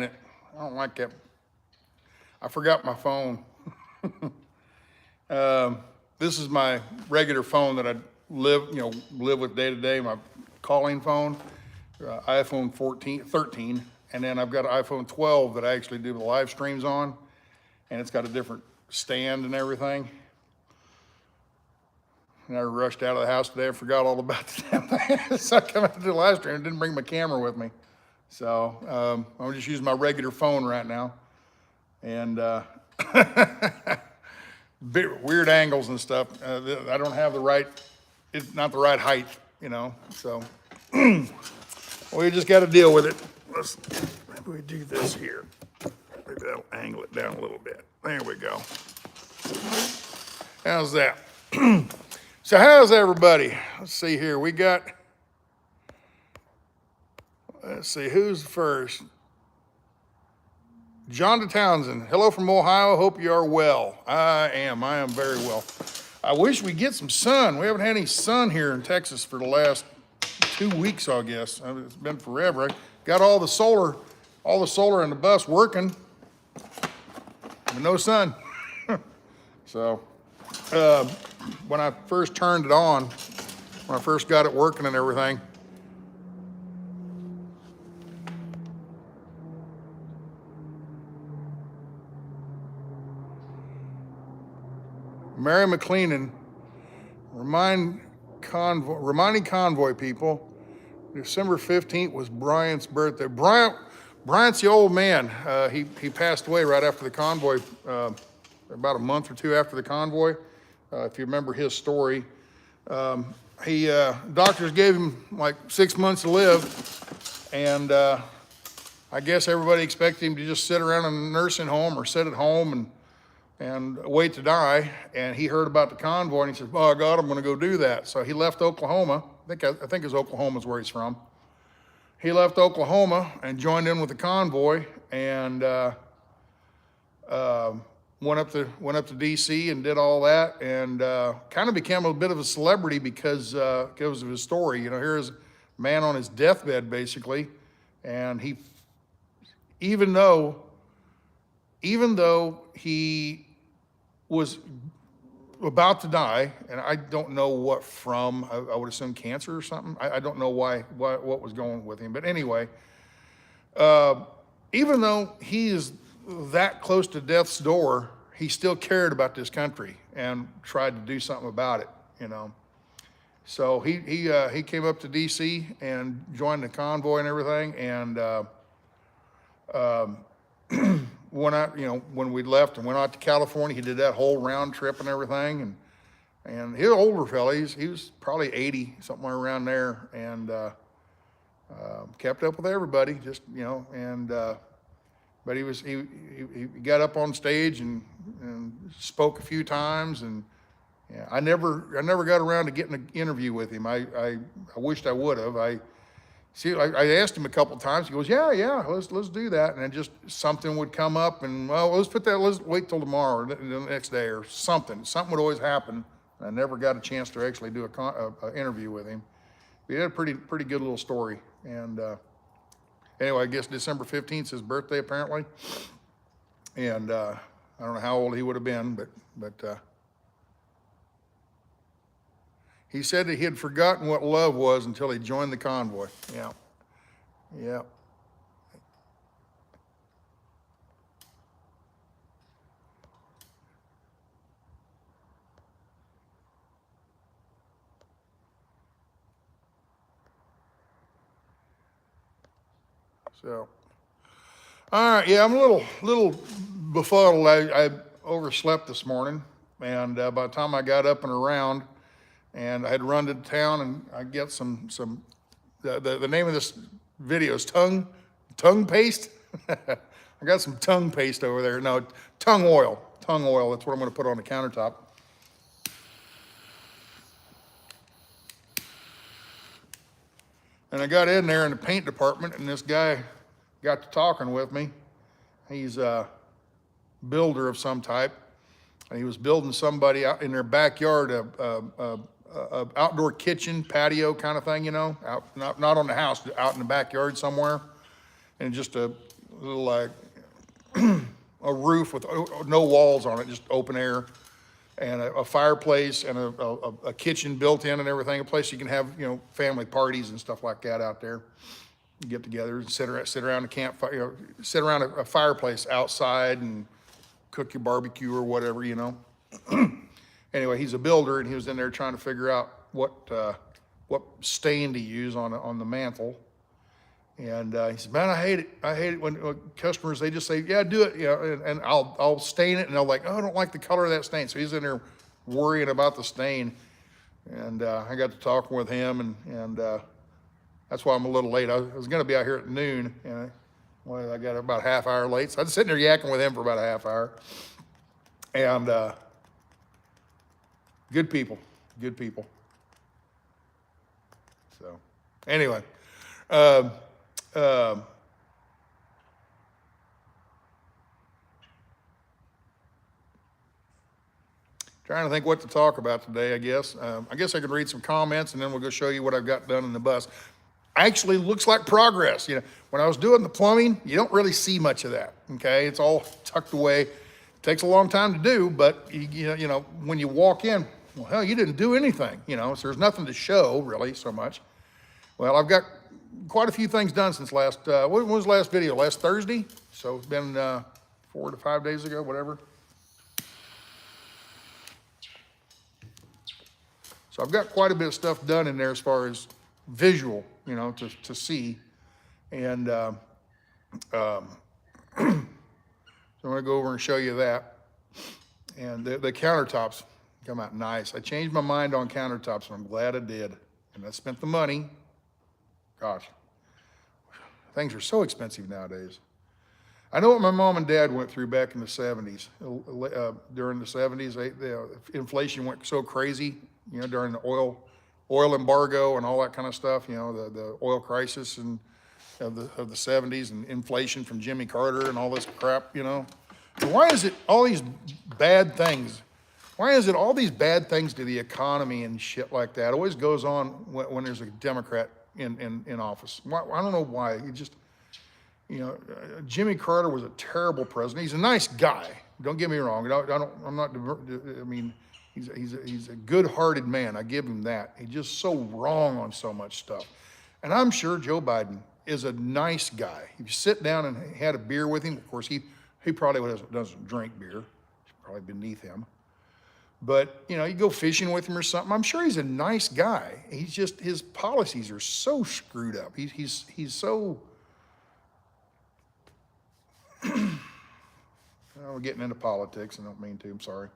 it. I don't like that. I forgot my phone. This is my regular phone that I live with day to day, my calling phone, iPhone 13, and then I've got an iPhone 12 that I actually do the live streams on, and it's got a different stand and everything. And I rushed out of the house today and forgot all about the damn thing. So I come out to the live stream and didn't bring my camera with me. So I'm just using my regular phone right now. And weird angles and stuff. I don't have the right, it's not the right height, so we just got to deal with it. Maybe we do this here. Maybe that'll angle it down a little bit. There we go. How's that? So how's everybody? Let's see here. Let's see, who's first? John Townsend, hello from Ohio. Hope you are well. I am very well. I wish we'd get some sun. We haven't had any sun here in Texas for the last 2 weeks, I guess. It's been forever. I got all the solar in the bus working, but no sun. So when I first turned it on, when I first got it working and everything, Mary McLeanan, reminding convoy people, December 15th was Bryant's birthday. Bryant's the old man. He passed away right after the convoy, about a month or two after the convoy. If you remember his story, doctors gave him like 6 months to live, and I guess everybody expected him to just sit around in a nursing home or sit at home and wait to die. And he heard about the convoy and he said, "Oh God, I'm going to go do that." So he left Oklahoma. I think it's Oklahoma is where he's from. He left Oklahoma and joined in with the convoy and went up to D.C. and did all that, and kind of became a bit of a celebrity because of his story. Here's a man on his deathbed basically, and even though he was about to die, and I don't know what from, I would assume cancer or something. I don't know what was going with him. But anyway, even though he is that close to death's door, he still cared about this country and tried to do something about it, So he came up to D.C. and joined the convoy and everything, and went out, when we left and went out to California, he did that whole round trip and everything. And he's an older fella. He was probably 80, somewhere around there, and kept up with everybody, just, but he got up on stage and spoke a few times, and yeah, I never got around to getting an interview with him. I wished I would have. I asked him a couple times. He goes, yeah, let's do that. And then just something would come up, and let's wait till tomorrow, or the next day, or something. Something would always happen. I never got a chance to actually do a interview with him. But he had a pretty good little story. And anyway, I guess December 15th is his birthday apparently. And I don't know how old he would have been, but he said that he had forgotten what love was until he joined the convoy. Yeah. So, all right, yeah, I'm a little befuddled. I overslept this morning, and by the time I got up and around, and I had run to town, and I get the name of this video is tongue paste. I got some tongue paste over there. No, tongue oil. That's what I'm going to put on the countertop. And I got in there in the paint department, and this guy got to talking with me. He's a builder of some type, and he was building somebody out in their backyard, a outdoor kitchen, patio kind of thing, out, not on the house, out in the backyard somewhere, and just a little like a roof with no walls on it, just open air, and a fireplace and a kitchen built in and everything, a place you can have, you know, family parties and stuff like that out there. You get together and sit around a campfire, you know, sit around a fireplace outside and cook your barbecue or whatever, you know. Anyway, he's a builder, and he was in there trying to figure out what stain to use on the mantle. And he said, "Man, I hate it. I hate it when customers, they just say, yeah, do it, you know, and I'll stain it, and they're like, oh, I don't like the color of that stain." So he's in there worrying about the stain, and I got to talking with him, and that's why I'm a little late. I was going to be out here at noon, and I got about a half hour late. So I was sitting there yakking with him for about a half hour, and good people. So anyway. Trying to think what to talk about today, I guess. I guess I could read some comments, and then we'll go show you what I've got done in the bus. Actually looks like progress. You know, when I was doing the plumbing, you don't really see much of that, okay? It's all tucked away. It takes a long time to do, but you know, when you walk in, well, hell, you didn't do anything, you know, so there's nothing to show really so much. Well, I've got quite a few things done since last, when was the last video? Last Thursday? So it's been 4 to 5 days ago, whatever. So I've got quite a bit of stuff done in there as far as visual, you know, to see. And so I'm gonna go over and show you that. And the countertops come out nice. I changed my mind on countertops, and I'm glad I did. And I spent the money. Gosh, things are so expensive nowadays. I know what my mom and dad went through back in the 70s. During the 70s, inflation went so crazy, you know, during the oil embargo and all that kind of stuff, you know, the oil crisis and of the 70s, and inflation from Jimmy Carter and all this crap, you know. So why is it all these bad things? Why is it all these bad things to the economy and shit like that? It always goes on when there's a Democrat in office. I don't know why. He just, you know, Jimmy Carter was a terrible president. He's a nice guy. Don't get me wrong. I mean, he's a good-hearted man. I give him that. He's just so wrong on so much stuff. And I'm sure Joe Biden is a nice guy. If you sit down and had a beer with him, of course, he probably doesn't drink beer. It's probably beneath him. But, you know, you go fishing with him or something, I'm sure he's a nice guy. He's just, his policies are so screwed up. He's so, we're getting into politics. I don't mean to, I'm sorry.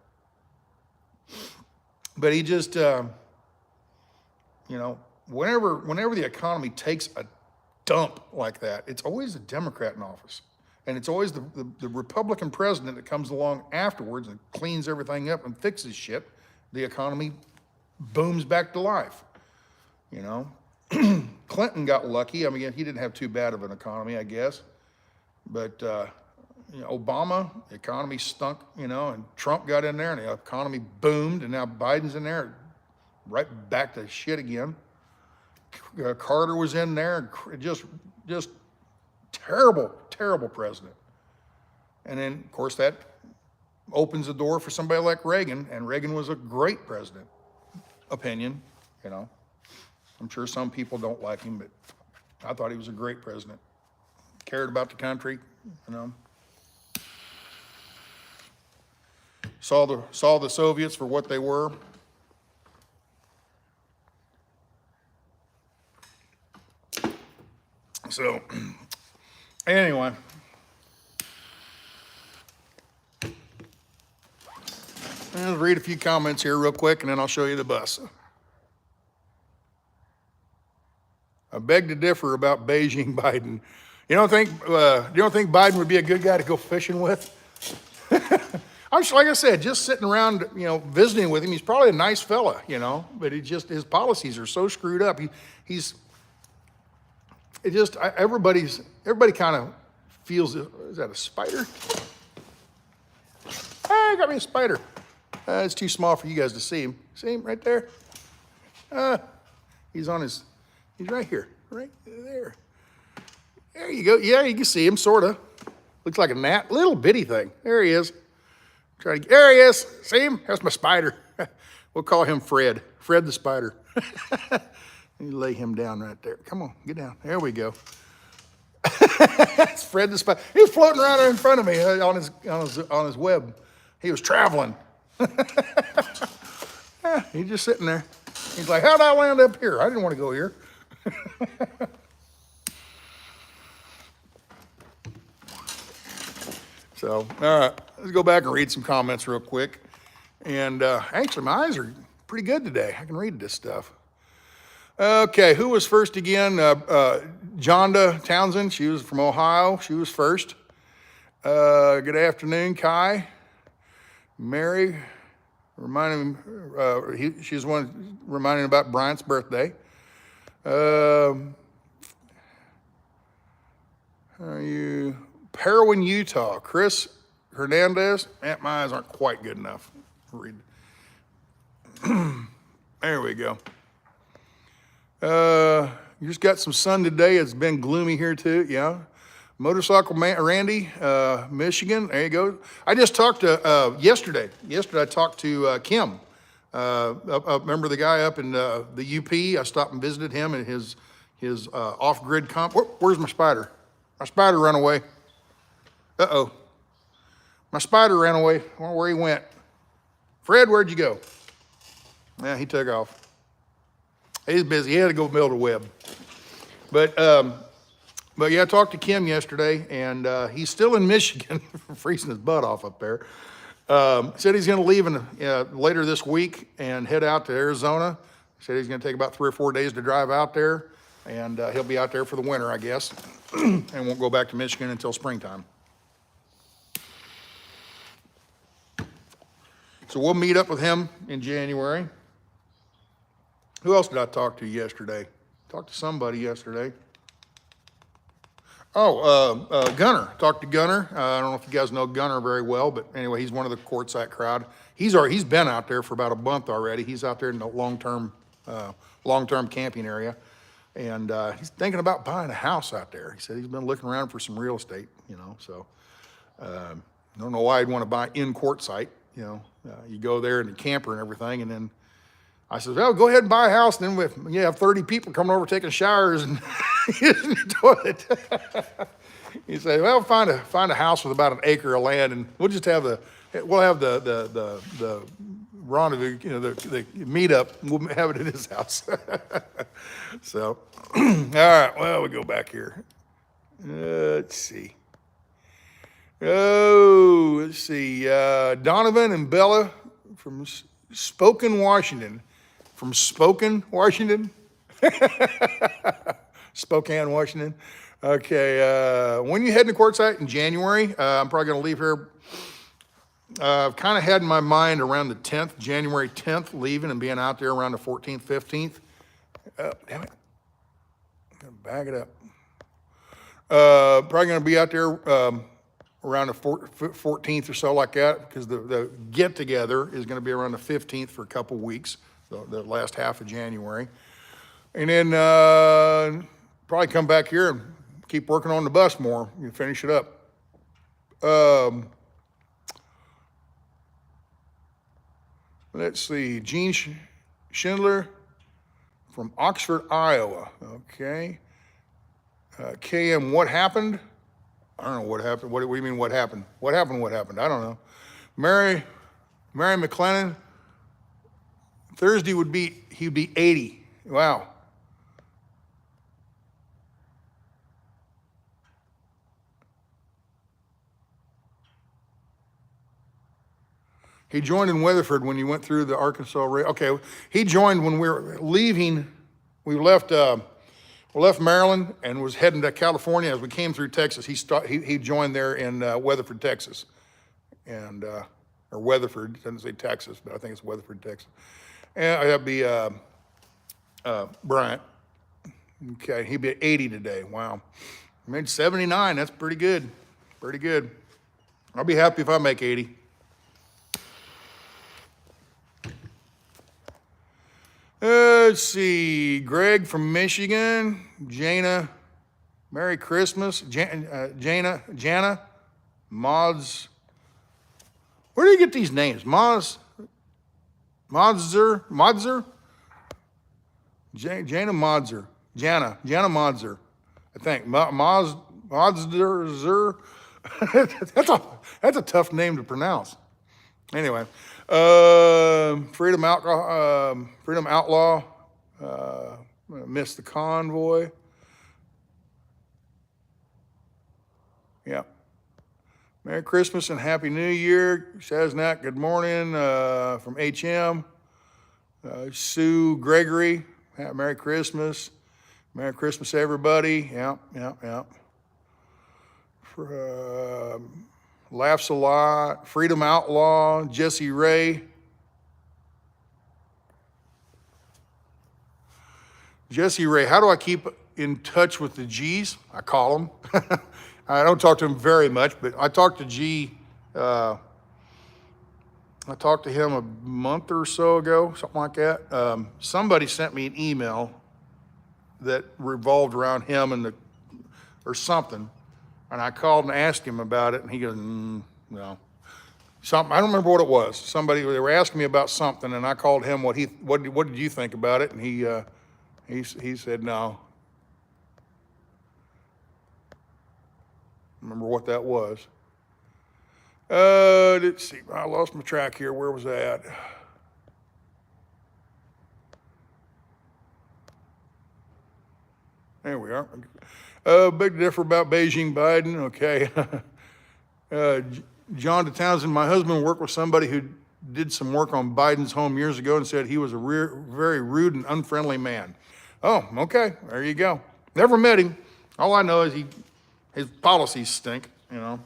But he just, you know, whenever the economy takes a dump like that, it's always a Democrat in office. And it's always the Republican president that comes along afterwards and cleans everything up and fixes shit. The economy booms back to life, you know. Clinton got lucky. I mean, he didn't have too bad of an economy, I guess. But, you know, Obama, the economy stunk, you know, and Trump got in there and the economy boomed, and now Biden's in there, right back to shit again. Carter was in there, just terrible president. And then, of course, that opens the door for somebody like Reagan, and Reagan was a great president, opinion, you know. I'm sure some people don't like him, but I thought he was a great president. Cared about the country, you know. Saw the Soviets for what they were. So, anyway. I'll read a few comments here real quick, and then I'll show you the bus. I beg to differ about Beijing Biden. You don't think Biden would be a good guy to go fishing with? I'm just, like I said, just sitting around, you know, visiting with him. He's probably a nice fella, you know, but his policies are so screwed up. Everybody kind of feels, is that a spider? Hey, got me a spider. It's too small for you guys to see him. See him right there? He's right here, right there. There you go. Yeah, you can see him, sort of. Looks like a gnat, little bitty thing. There he is. There he is. See him? That's my spider. We'll call him Fred. Fred the spider. You lay him down right there. Come on, get down. There we go. That's Fred the spider. He was floating around in front of me on his web. He was traveling. He's just sitting there. He's like, how'd I land up here? I didn't want to go here. So, all right, let's go back and read some comments real quick. And actually, my eyes are pretty good today. I can read this stuff. Okay, who was first again? Jonda Townsend. She was from Ohio. She was first. Good afternoon, Kai. Mary, she's one reminding about Bryant's birthday. Are you Parowan, Utah? Chris Hernandez. My eyes aren't quite good enough. Read. There we go. You just got some sun today. It's been gloomy here too. Yeah. Motorcycle man, Randy, Michigan. There you go. I just talked to yesterday. Yesterday I talked to Kim. Remember the guy up in the UP? I stopped and visited him in his off-grid comp. Where's my spider? My spider ran away. Uh-oh. My spider ran away. I don't know where he went. Fred, where'd you go? Yeah, he took off. He's busy. He had to go build a web. But yeah, I talked to Kim yesterday, and he's still in Michigan, freezing his butt off up there. Said he's going to leave later this week and head out to Arizona. Said he's going to take about 3 or 4 days to drive out there, and he'll be out there for the winter, I guess, and won't go back to Michigan until springtime. So we'll meet up with him in January. Who else did I talk to yesterday? Talked to somebody yesterday. Oh, Gunner. Talked to Gunner. I don't know if you guys know Gunner very well, but anyway, he's one of the courtside crowd. He's been out there for about a month already. He's out there in the long-term camping area, and he's thinking about buying a house out there. He said he's been looking around for some real estate, so I don't know why he'd want to buy in quartzsite. You go there in the camper and everything, and then I said, well, go ahead and buy a house, and then you have 30 people coming over taking showers and using the toilet. He said, well, find a house with about an acre of land, and we'll have the rendezvous, the meetup, and we'll have it at his house. So, all right, well, we go back here. Let's see. Oh, let's see. Donovan and Bella from Spokane, Washington. From Spokane, Washington? Spokane, Washington. Okay, when you heading to quartzsite in January, I'm probably going to leave here. I've kind of had in my mind around the 10th, January 10th, leaving and being out there around the 14th, 15th. Damn it. I'm going to bag it up. Probably going to be out there around the 14th or so like that, because the get-together is going to be around the 15th for a couple weeks, the last half of January. And then probably come back here and keep working on the bus more and finish it up. Let's see, Gene Schindler from Oxford, Iowa. Okay. KM, what happened? I don't know what happened. What do you mean what happened? What happened? I don't know. Mary McLennan, Thursday he'd be 80. Wow. He joined in Weatherford when you went through the Arkansas race. Okay, he joined when we were leaving. We left Maryland and was heading to California. As we came through Texas, he joined there in Weatherford, Texas, and or Weatherford. It doesn't say Texas, but I think it's Weatherford, Texas. And that'd be Bryant. Okay, he'd be 80 today. Wow, I made 79. That's pretty good. Pretty good. I'll be happy if I make 80. Let's see, Greg from Michigan, Jana, Merry Christmas, Jana, Mods. Where do you get these names? Modzer? Jana Modzer. Jana Modzer, I think. Modzer. That's a tough name to pronounce. Anyway, Freedom Outlaw, Miss the Convoy. Yeah. Merry Christmas and Happy New Year. Sasnak, good morning from HM. Sue Gregory, Merry Christmas. Merry Christmas, everybody. Yeah. Laughs a Lot, Freedom Outlaw, Jesse Ray. Jesse Ray, how do I keep in touch with the G's? I call them. I don't talk to him very much, but I talked to G. I talked to him a month or so ago, something like that. Somebody sent me an email that revolved around him or something, and I called and asked him about it, and he goes, no. Something, I don't remember what it was. They were asking me about something, and I called him. What did you think about it? And he said no. Remember what that was. Let's see, I lost my track here. Where was I at? There we are. Big differ about Beijing Biden. Okay. John P1000, my husband worked with somebody who did some work on Biden's home years ago and said he was a very rude and unfriendly man. Oh, okay. There you go. Never met him. All I know is his policies stink, you know.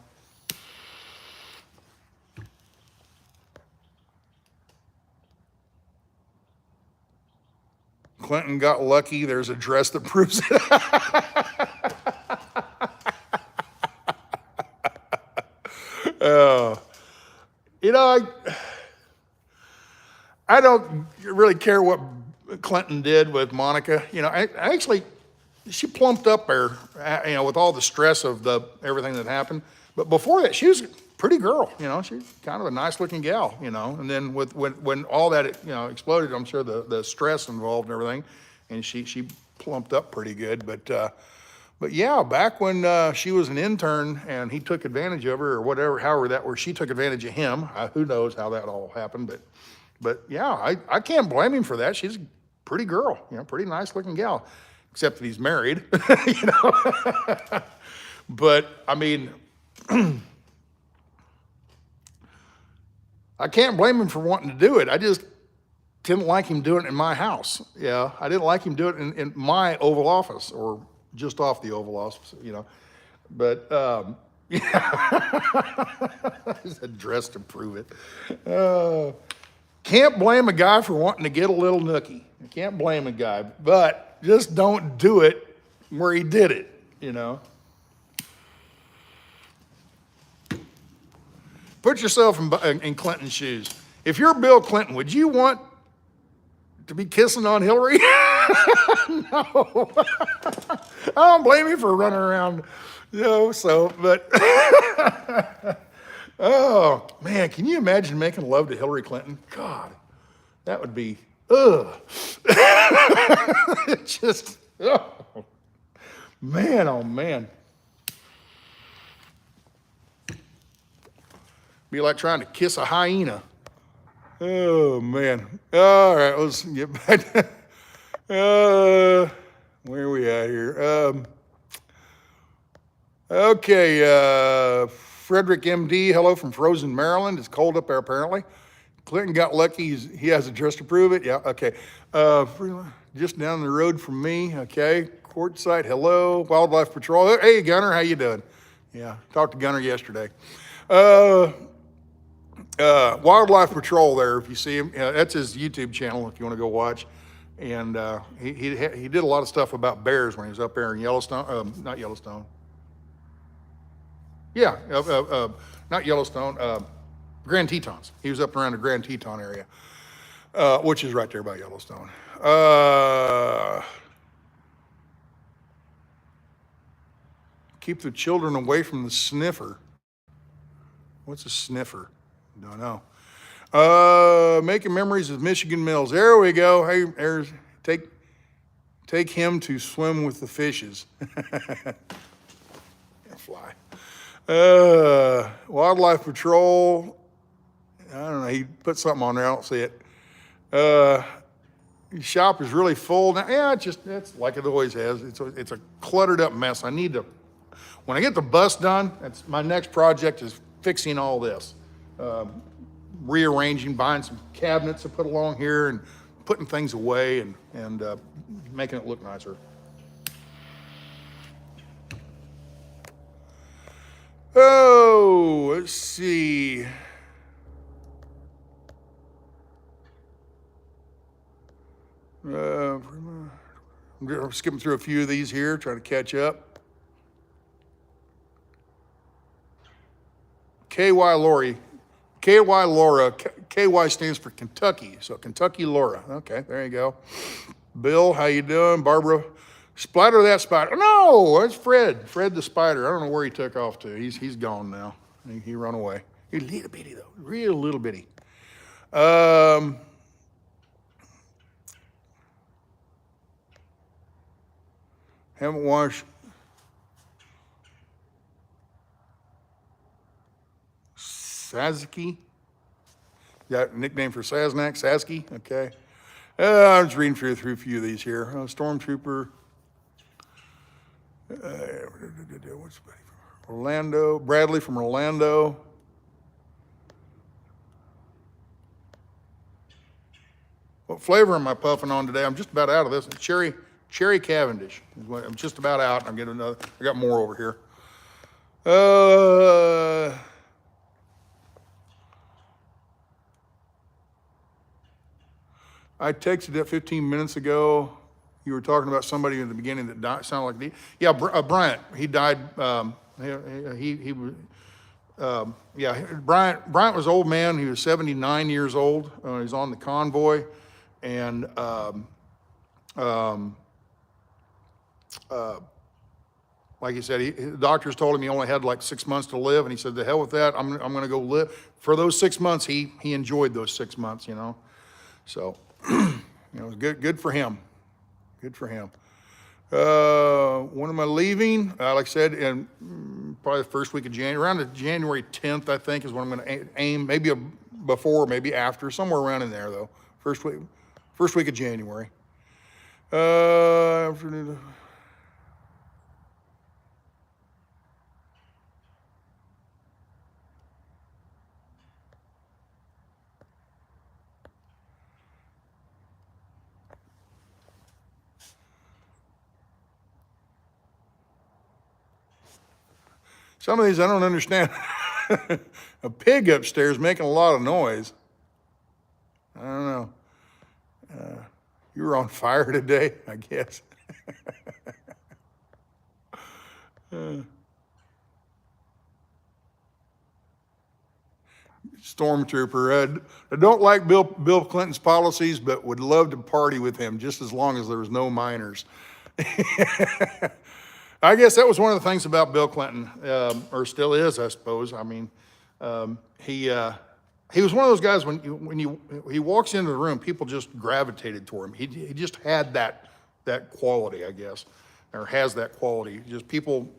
Clinton got lucky. There's a dress that proves it. You know, I don't really care what Clinton did with Monica. You know, I actually, she plumped up there, you know, with all the stress of everything that happened. But before that, she was a pretty girl, you know. She's kind of a nice looking gal, you know. And then when all that, you know, exploded, I'm sure the stress involved and everything, and she plumped up pretty good. But yeah, back when she was an intern and he took advantage of her or whatever, where she took advantage of him. Who knows how that all happened, but yeah, I can't blame him for that. She's a pretty girl, you know, pretty nice looking gal, except that he's married, you know. But I mean, I can't blame him for wanting to do it. I just didn't like him doing it in my house. Yeah, I didn't like him doing it in my Oval Office or just off the Oval Office, you know. But yeah, a dress to prove it. Can't blame a guy for wanting to get a little nookie. I can't blame a guy, but just don't do it where he did it, you know. Put yourself in Clinton's shoes. If you're Bill Clinton, would you want to be kissing on Hillary? No. I don't blame you for running around, you know, so, but, oh, man, can you imagine making love to Hillary Clinton? God, that would be, just, oh, man, oh, man. Be like trying to kiss a hyena. Oh, man. All right, let's get back. Where are we at here? Okay, Frederick MD, hello from Frozen, Maryland. It's cold up there, apparently. Clinton got lucky. He has a dress to prove it. Yeah, okay. Just down the road from me, okay. Quartzsite, hello. Wildlife Patrol. Hey, Gunner, how you doing? Yeah, talked to Gunner yesterday. Wildlife Patrol there, if you see him, that's his YouTube channel if you want to go watch. And he did a lot of stuff about bears when he was up there in Yellowstone, not Yellowstone. Yeah, not Yellowstone, Grand Tetons. He was up around the Grand Teton area, which is right there by Yellowstone. Keep the children away from the sniffer. What's a sniffer? Don't know. Making memories of Michigan Mills. There we go. Hey, there's, take him to swim with the fishes. Fly. Wildlife Patrol. I don't know. He put something on there. I don't see it. Shop is really full now. Yeah, it's like it always has. It's a cluttered up mess. I need to, when I get the bus done, that's my next project is fixing all this. Rearranging, buying some cabinets to put along here and putting things away and making it look nicer. Oh, let's see. I'm skipping through a few of these here, trying to catch up. KY Lori. KY Laura. KY stands for Kentucky, so Kentucky Laura. Okay, there you go. Bill, how you doing? Barbara, splatter that spider. No, it's Fred. Fred the spider. I don't know where he took off to. He's gone now. He run away. He's little bitty though, real little bitty. Haven't watched. Sasnak? Got a nickname for Sasnak? Sasky? Okay. I'm just reading through a few of these here. Stormtrooper. What's Orlando? Bradley from Orlando. What flavor am I puffing on today? I'm just about out of this. Cherry Cavendish. I'm just about out. I'm getting another. I got more over here. I texted that 15 minutes ago. You were talking about somebody in the beginning that died. Sounded like yeah, Bryant. He died. Bryant was an old man. He was 79 years old. He was on the convoy, and like he said, the doctors told him he only had like 6 months to live, and he said, "The hell with that! I'm going to go live." For those 6 months, he enjoyed those 6 months, you know. So, it was good for him. Good for him. When am I leaving? Like I said, in probably the first week of January, around the January 10th, I think, is when I'm going to aim. Maybe before, maybe after, somewhere around in there though. First week of January. Some of these I don't understand. A pig upstairs making a lot of noise. I don't know. You were on fire today, I guess. Stormtrooper. I don't like Bill Clinton's policies, but would love to party with him just as long as there was no minors. I guess that was one of the things about Bill Clinton, or still is, I suppose. I mean, he was one of those guys when he walks into the room, people just gravitated toward him. He just had that quality, I guess, or has that quality. Just people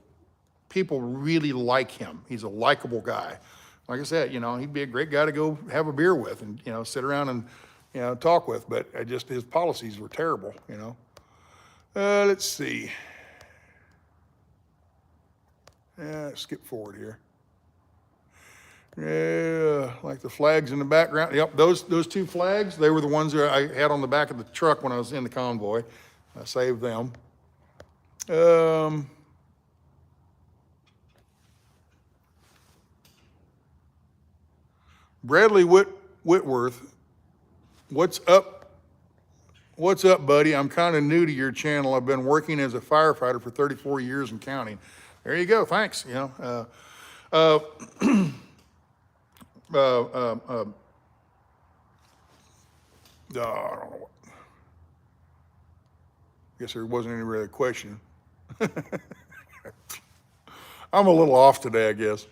really like him. He's a likable guy. Like I said, he'd be a great guy to go have a beer with and sit around and talk with. But just his policies were terrible. Let's see. Skip forward here. Yeah, like the flags in the background. Yep, those two flags, they were the ones that I had on the back of the truck when I was in the convoy. I saved them. Bradley Whitworth, what's up? What's up, buddy? I'm kind of new to your channel. I've been working as a firefighter for 34 years and counting. There you go. Thanks. I don't know what. Guess there wasn't any real question. I'm a little off today, I guess.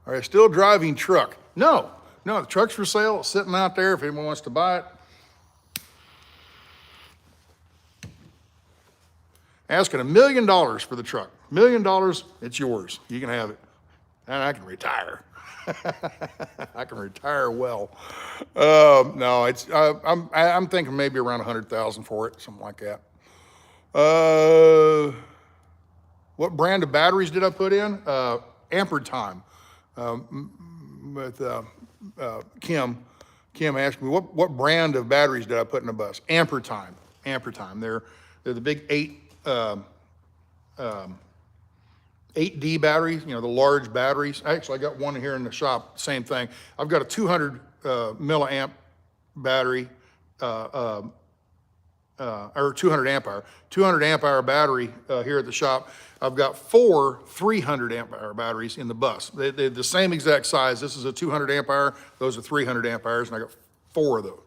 All right, still driving truck. No, the truck's for sale. It's sitting out there if anyone wants to buy it. Asking $1 million for the truck. $1 million, it's yours. You can have it. And I can retire. I can retire well. No, it's I'm thinking maybe around 100,000 for it, something like that. What brand of batteries did I put in? Amper Time. With Kim asked me what brand of batteries did I put in the bus? Amper Time. They're the big 8D batteries, the large batteries. Actually, I got one here in the shop, same thing. I've got a 200 milliamp battery, or 200 amp hour battery here at the shop. I've got 4 300 amp hour batteries in the bus. They're the same exact size. This is a 200 amp hour, those are 300 amp hours, and I got 4 of those.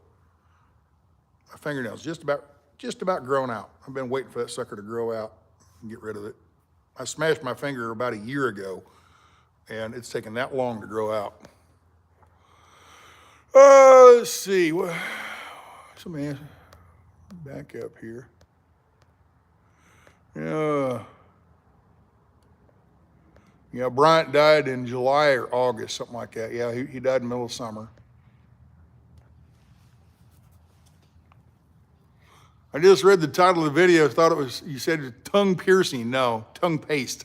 My fingernail's just about grown out. I've been waiting for that sucker to grow out and get rid of it. I smashed my finger about a year ago, and it's taken that long to grow out. Let's see. Somebody back up here. Yeah, Bryant died in July or August, something like that. Yeah, he died in the middle of summer. I just read the title of the video, thought it was, you said tongue piercing. No, tongue paste.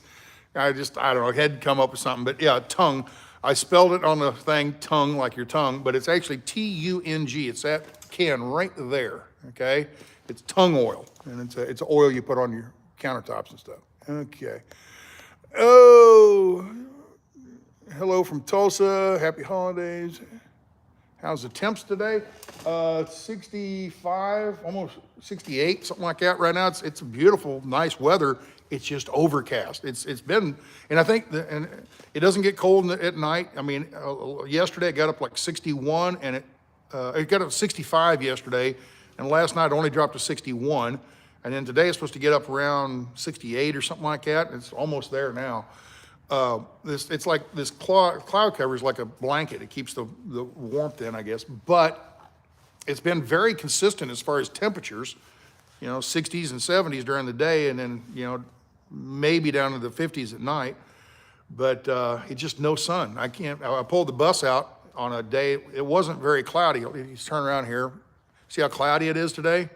I don't know, I had to come up with something, but yeah, tongue. I spelled it on the thing, tongue, like your tongue, but it's actually T-U-N-G. It's that can right there, okay? It's tongue oil, and it's oil you put on your countertops and stuff. Okay. Oh, hello from Tulsa. Happy holidays. How's the temps today? 65, almost 68, something like that right now. It's beautiful, nice weather. It's just overcast. It's been, and I think, and it doesn't get cold at night. I mean, yesterday it got up like 61, and it got up to 65 yesterday, and last night it only dropped to 61. And then today it's supposed to get up around 68 or something like that. It's almost there now. It's like this cloud cover is like a blanket. It keeps the warmth in, I guess. But it's been very consistent as far as temperatures, 60s and 70s during the day, and then, maybe down to the 50s at night. But it's just no sun. I pulled the bus out on a day, it wasn't very cloudy. You turn around here, see how cloudy it is today?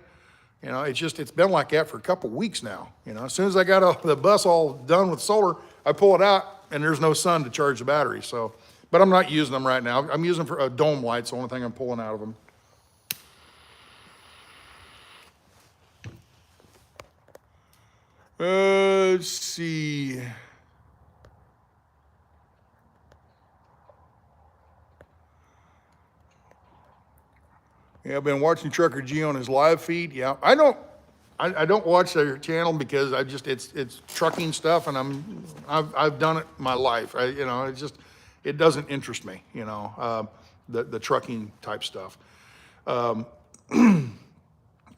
It's been like that for a couple weeks now. As soon as I got the bus all done with solar, I pull it out and there's no sun to charge the battery. So, but I'm not using them right now. I'm using them for dome lights, the only thing I'm pulling out of them. Let's see. Yeah, I've been watching Trucker G on his live feed. Yeah, I don't watch their channel because it's trucking stuff, and I've done it my life. It doesn't interest me. The trucking type stuff. I'm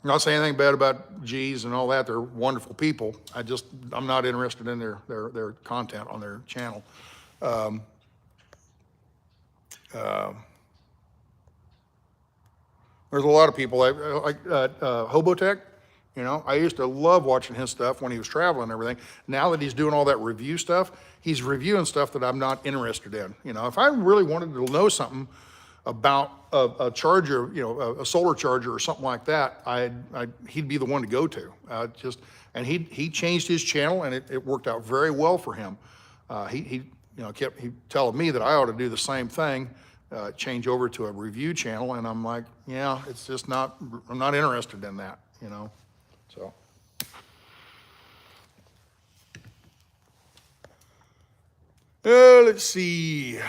not saying anything bad about G's and all that. They're wonderful people. I'm not interested in their content on their channel. There's a lot of people like Hobotech. I used to love watching his stuff when he was traveling and everything. Now that he's doing all that review stuff, he's reviewing stuff that I'm not interested in. If I really wanted to know something about a charger, a solar charger or something like that, he'd be the one to go to. And he changed his channel, and it worked out very well for him. He kept telling me that I ought to do the same thing. Change over to a review channel, and I'm like, yeah, it's just not, I'm not interested in that, so. Let's see.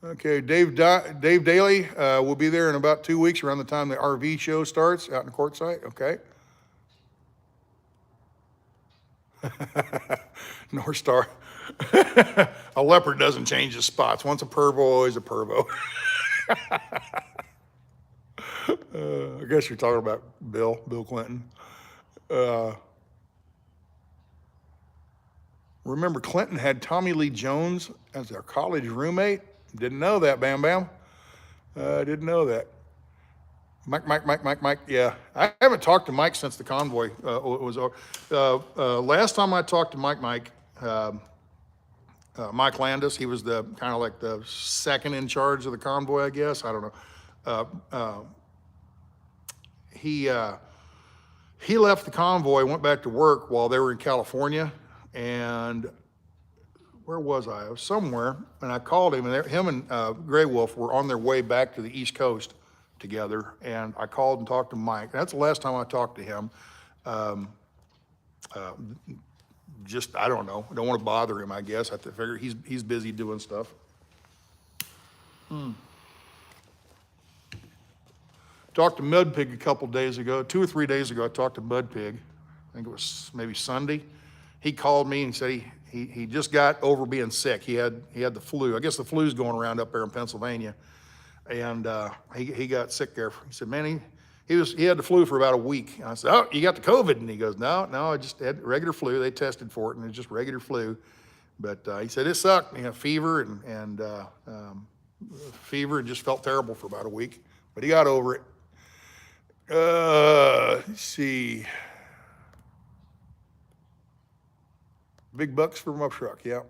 Okay, Dave Daly will be there in about 2 weeks around the time the RV show starts out in the Quartzsite, okay. North Star. A leopard doesn't change his spots. Once a pervo, always a pervo. I guess you're talking about Bill Clinton. Remember Clinton had Tommy Lee Jones as their college roommate? Didn't know that, Bam Bam. Didn't know that. Mike. Yeah, I haven't talked to Mike since the convoy was over. Last time I talked to Mike Landis, he was the kind of like the second in charge of the convoy, I guess. I don't know. He left the convoy, went back to work while they were in California, and where was I? I was somewhere, and I called him, and him and Gray Wolf were on their way back to the East Coast together, and I called and talked to Mike. That's the last time I talked to him. Just, I don't know. I don't want to bother him, I guess. I figure he's busy doing stuff. Talked to Mud Pig a couple days ago, 2 or 3 days ago. I talked to Mud Pig. I think it was maybe Sunday. He called me and said he just got over being sick. He had the flu. I guess the flu's going around up there in Pennsylvania, and he got sick there. He said, man, he had the flu for about a week. And I said, oh, you got the COVID? And he goes, no, I just had regular flu. They tested for it, and it's just regular flu. But he said it sucked. He had fever and fever, and just felt terrible for about a week. But he got over it. Let's see. Big bucks for my truck, yeah.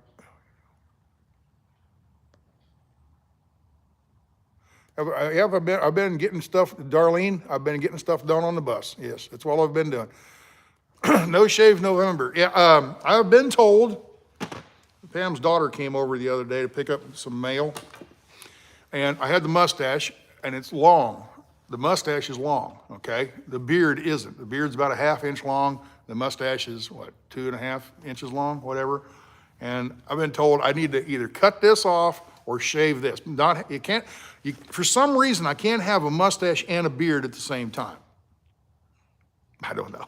I've been getting stuff, Darlene, I've been getting stuff done on the bus. Yes, that's all I've been doing. No shave November. Yeah, I've been told, Pam's daughter came over the other day to pick up some mail, and I had the mustache, and it's long. The mustache is long, okay? The beard isn't. The beard's about a ½ inch long. The mustache is, what, 2.5 inches long, whatever. And I've been told I need to either cut this off or shave this. For some reason, I can't have a mustache and a beard at the same time. I don't know.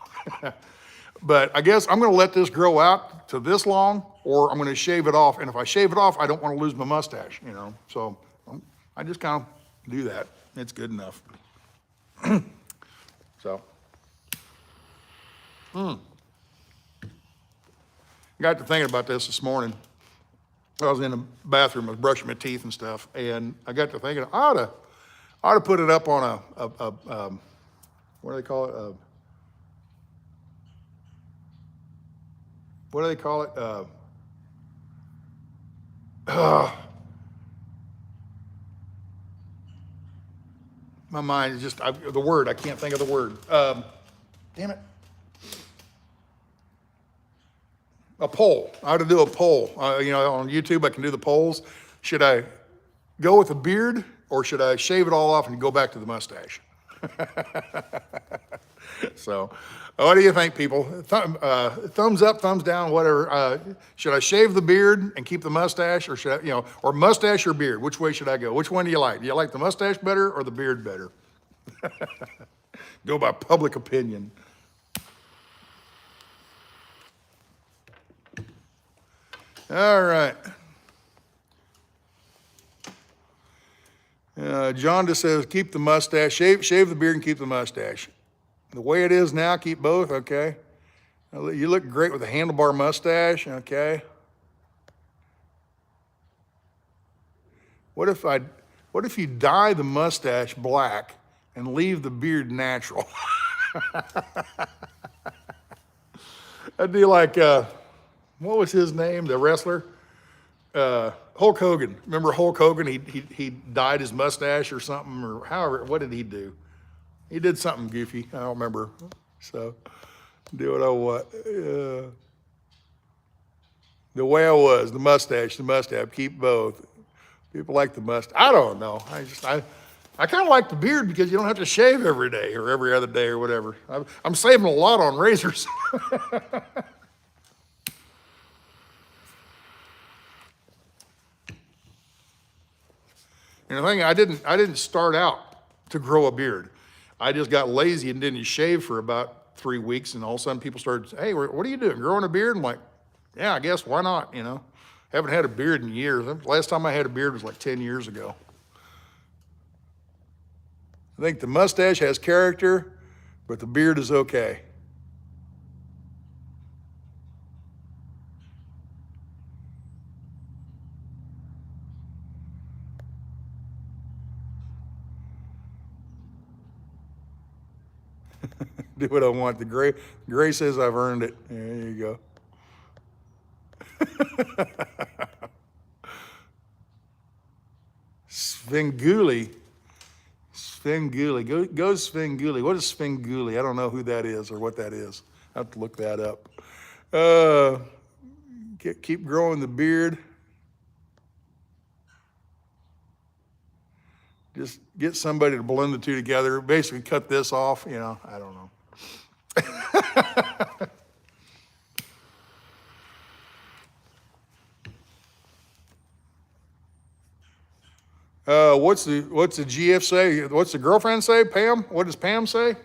But I guess I'm gonna let this grow out to this long, or I'm gonna shave it off. And if I shave it off, I don't wanna lose my mustache, you know? So I just kind of do that. It's good enough. So. Got to thinking about this morning. I was in the bathroom, I was brushing my teeth and stuff, and I got to thinking I ought to put it up on a what do they call it? What do they call it? My mind is just the word. I can't think of the word. Damn it. A poll. I ought to do a poll. You know, on YouTube, I can do the polls. Should I go with a beard, or should I shave it all off and go back to the mustache? So, what do you think, people? Thumbs up, thumbs down, whatever. Should I shave the beard and keep the mustache, or should I, or mustache or beard? Which way should I go? Which one do you like? Do you like the mustache better or the beard better? Go by public opinion. All right. John just says, keep the mustache, shave the beard and keep the mustache. The way it is now, keep both, okay? You look great with a handlebar mustache, okay? What if you dye the mustache black and leave the beard natural? That'd be like, what was his name, the wrestler? Hulk Hogan. Remember Hulk Hogan? He dyed his mustache or something, or however, what did he do? He did something goofy. I don't remember. So, do what I want. The way I was, the mustache, keep both. People like the mustache. I don't know. I kind of like the beard because you don't have to shave every day or every other day or whatever. I'm saving a lot on razors. And the thing, I didn't start out to grow a beard. I just got lazy and didn't shave for about 3 weeks, and all of a sudden people started saying, hey, what are you doing, growing a beard? I'm like, yeah, I guess, why not, Haven't had a beard in years. The last time I had a beard was like 10 years ago. I think the mustache has character, but the beard is okay. Do what I want. The gray says I've earned it. There you go. Svengoolie. Svengoolie. Go Svengoolie. What is Svengoolie? I don't know who that is or what that is. I have to look that up. Keep growing the beard. Just get somebody to blend the two together. Basically cut this off, you know, I don't know. What's the GF say? What's the girlfriend say, Pam? What does Pam say?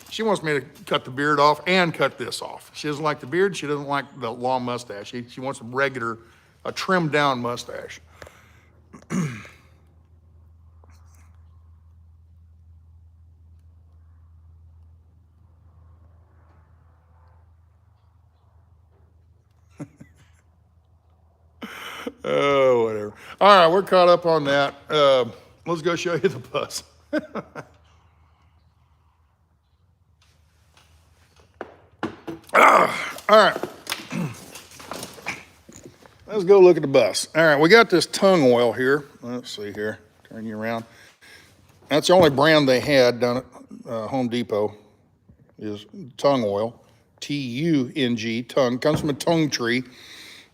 She wants me to cut the beard off and cut this off. She doesn't like the beard. She doesn't like the long mustache. She wants a trimmed down mustache. Oh, whatever. All right, we're caught up on that. Let's go show you the bus. All right. Let's go look at the bus. All right, we got this tung oil here. Let's see here. Turn you around. That's the only brand they had down at Home Depot is tung oil. T-U-N-G, tung. Comes from a tung tree.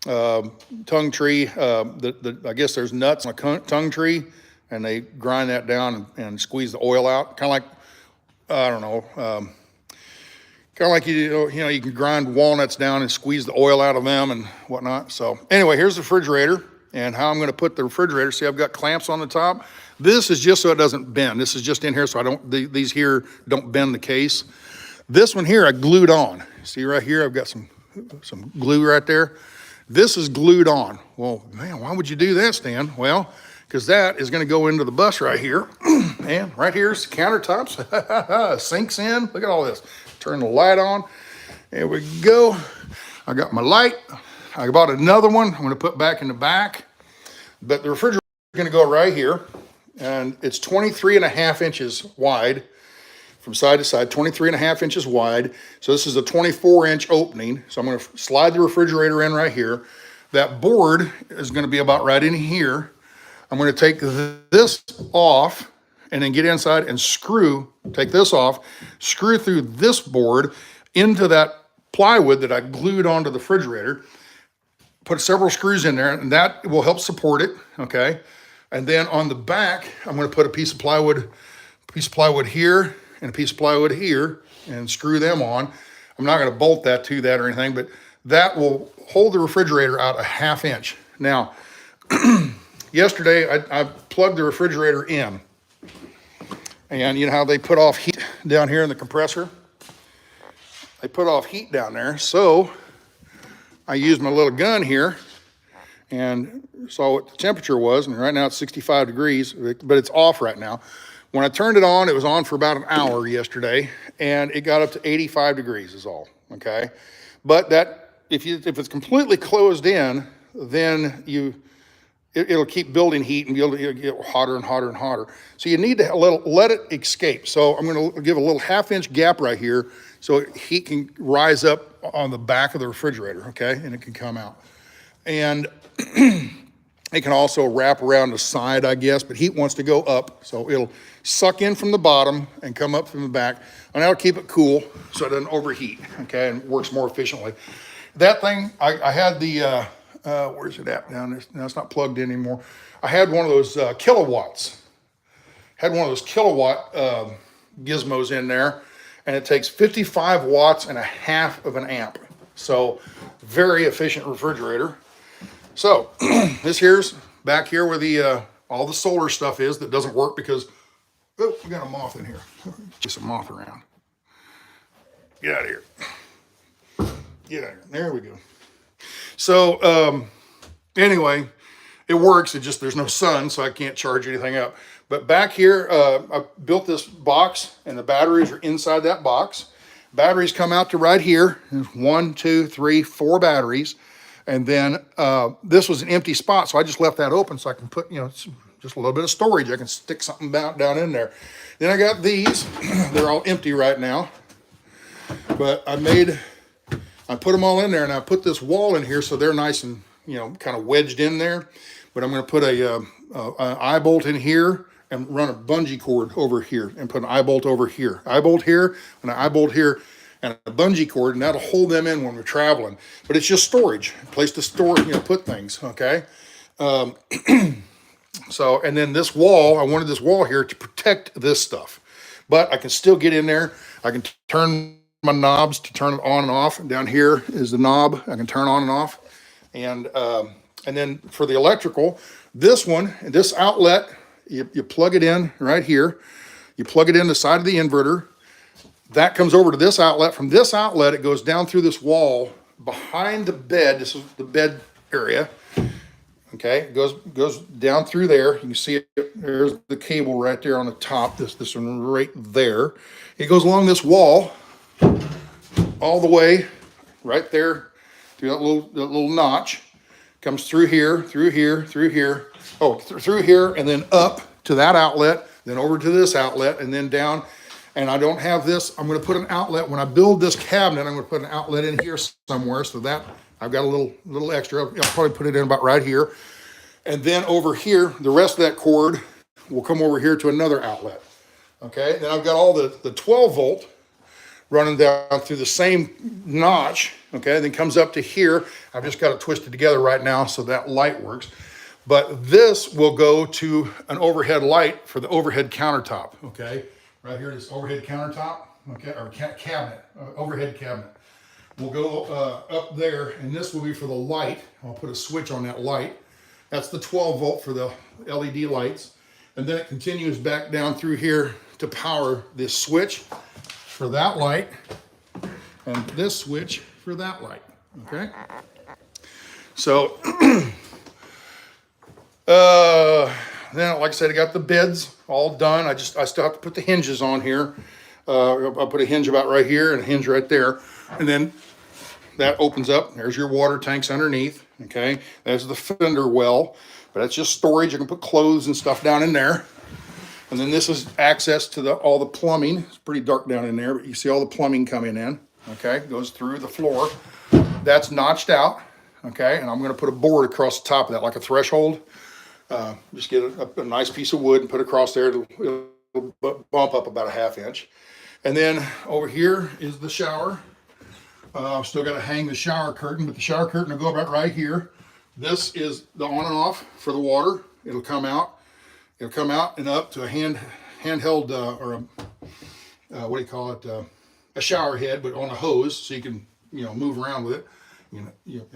Tung tree, I guess there's nuts on a tung tree, and they grind that down and squeeze the oil out. Kind of like, I don't know, kind of like, you know, you can grind walnuts down and squeeze the oil out of them and whatnot. So anyway, here's the refrigerator and how I'm going to put the refrigerator. See, I've got clamps on the top. This is just so it doesn't bend. This is just in here so these here don't bend the case. This one here I glued on. See right here, I've got some glue right there. This is glued on. Well, man, why would you do that, Stan? Well, because that is going to go into the bus right here. And right here's the countertops. Sinks in. Look at all this. Turn the light on. There we go. I got my light. I bought another one I'm going to put back in the back. But the refrigerator is going to go right here. And it's 23.5 inches wide. From side to side, 23.5 inches wide. So this is a 24-inch opening. So I'm going to slide the refrigerator in right here. That board is going to be about right in here. I'm going to take this off and then get inside and take this off, screw through this board into that plywood that I glued onto the refrigerator. Put several screws in there, and that will help support it, okay? And then on the back, I'm going to put a piece of plywood here, and a piece of plywood here and screw them on. I'm not going to bolt that to that or anything, but that will hold the refrigerator out a 1/2 inch. Now, yesterday I plugged the refrigerator in, and you know how they put off heat down here in the compressor? They put off heat down there. So I used my little gun here and saw what the temperature was. And right now it's 65 degrees, but it's off right now. When I turned it on, it was on for about an hour yesterday, and it got up to 85 degrees is all, okay? But that, if it's completely closed in, then it'll keep building heat and it'll get hotter and hotter and hotter. So you need to let it escape. So I'm gonna give a little 1/2 inch gap right here so heat can rise up on the back of the refrigerator, okay? And it can come out. And it can also wrap around the side, I guess, but heat wants to go up. So it'll suck in from the bottom and come up from the back. And that'll keep it cool so it doesn't overheat, okay, and works more efficiently. That thing, I had the, where's it at down there? No, it's not plugged in anymore. I had one of those kilowatts. Had one of those kilowatt gizmos in there, and it takes 55 watts and 1/2 of an amp. So very efficient refrigerator. So this here's back here where the all the solar stuff is that doesn't work because, oh, we got a moth in here. Just a moth around. Get out of here. Get out of here. There we go. So anyway, it works. It just, there's no sun, so I can't charge anything up. But back here, I built this box, and the batteries are inside that box. Batteries come out to right here. There's 1, 2, 3, 4 batteries. And then this was an empty spot, so I just left that open so I can put, you know, just a little bit of storage. I can stick something down in there. Then I got these. They're all empty right now. But I put them all in there, and I put this wall in here so they're nice and, you know, kind of wedged in there. But I'm going to put an eye bolt in here and run a bungee cord over here and put an eye bolt over here. Eye bolt here and an eye bolt here and a bungee cord, and that'll hold them in when we're traveling. But it's just storage, place to store, you know, put things, okay? So, and then this wall, I wanted this wall here to protect this stuff. But I can still get in there. I can turn my knobs to turn it on and off. And down here is the knob I can turn on and off. And then for the electrical, this one, this outlet, you plug it in right here. You plug it in the side of the inverter. That comes over to this outlet. From this outlet, it goes down through this wall behind the bed. This is the bed area. Okay, it goes down through there. You can see it. There's the cable right there on the top. This one right there. It goes along this wall all the way right there through that little notch. Comes through here, through here, through here. Oh, through here, and then up to that outlet, then over to this outlet, and then down. And I don't have this. I'm going to put an outlet when I build this cabinet. I'm going to put an outlet in here somewhere so that I've got a little extra. I'll probably put it in about right here. And then over here, the rest of that cord will come over here to another outlet. Okay, then I've got all the 12 volt running down through the same notch. Okay, then comes up to here. I've just got it twisted together right now so that light works. But this will go to an overhead light for the overhead countertop. Okay, right here, this overhead countertop. Okay, or cabinet, overhead cabinet. We'll go up there, and this will be for the light. I'll put a switch on that light. That's the 12 volt for the LED lights. And then it continues back down through here to power this switch for that light and this switch for that light, okay? So, then like I said, I got the beds all done. I still have to put the hinges on here. I'll put a hinge about right here and a hinge right there. And then that opens up. There's your water tanks underneath, okay? There's the fender well, but that's just storage. You can put clothes and stuff down in there. And then this is access to all the plumbing. It's pretty dark down in there, but you see all the plumbing coming in, okay? Goes through the floor. That's notched out, okay? And I'm gonna put a board across the top of that, like a threshold. Just get a nice piece of wood and put it across there. It'll bump up about a ½ inch. And then over here is the shower. I've still got to hang the shower curtain, but the shower curtain will go about right here. This is the on and off for the water. It'll come out. It'll come out and up to a handheld or a what do you call it? A shower head, but on a hose, so you can move around with it.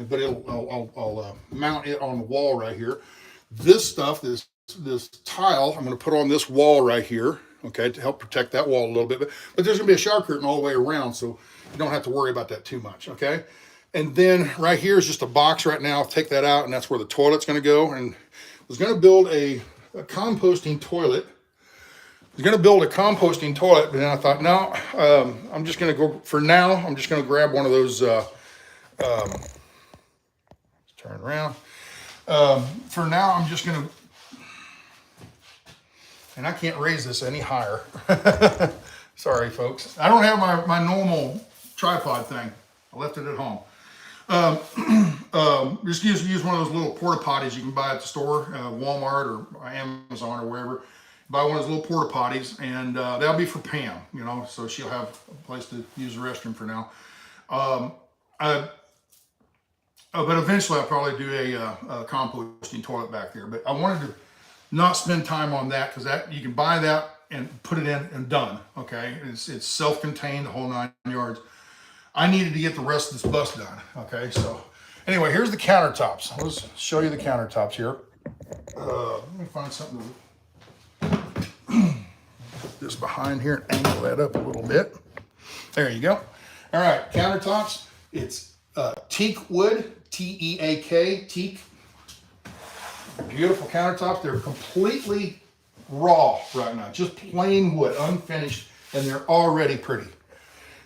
But I'll mount it on the wall right here. This stuff, this tile, I'm going to put on this wall right here. Okay, to help protect that wall a little bit. But there's going to be a shower curtain all the way around, so you don't have to worry about that too much, okay? And then right here is just a box right now. I'll take that out, and that's where the toilet's going to go. And I was going to build a composting toilet. I was going to build a composting toilet, but then I thought, no, I'm just going to go, for now, I'm just going to grab one of those, let's turn it around. For now, I'm just going to, and I can't raise this any higher. Sorry, folks. I don't have my normal tripod thing. I left it at home. Just use one of those little porta potties you can buy at the store, Walmart or Amazon or wherever. Buy one of those little porta potties, and that'll be for Pam, so she'll have a place to use the restroom for now. But eventually I'll probably do a composting toilet back there. But I wanted to not spend time on that because you can buy that and put it in and done, okay? It's self-contained, the whole 9 yards. I needed to get the rest of this bus done, okay? So anyway, here's the countertops. Let's show you the countertops here. Let me find something to put this behind here and angle that up a little bit. There you go. All right, countertops. It's teak wood, T-E-A-K, teak. Beautiful countertops. They're completely raw right now, just plain wood, unfinished, and they're already pretty.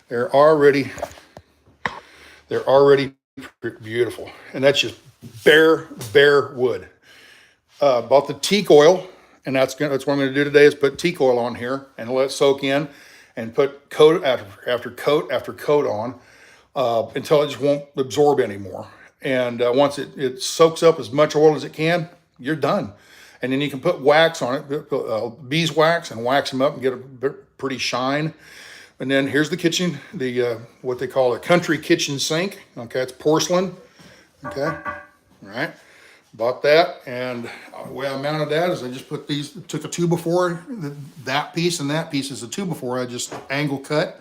They're already beautiful, and that's just bare wood. Bought the teak oil, and that's what I'm going to do today is put teak oil on here and let it soak in, and put coat after coat after coat on until it just won't absorb anymore. And once it soaks up as much oil as it can, you're done. And then you can put wax on it, beeswax, and wax them up and get a pretty shine. And then here's the kitchen, what they call a country kitchen sink. Okay, it's porcelain. Okay, all right. Bought that, and the way I mounted that is I just put took a 2x4, that piece and that piece is a 2x4. I just angle cut.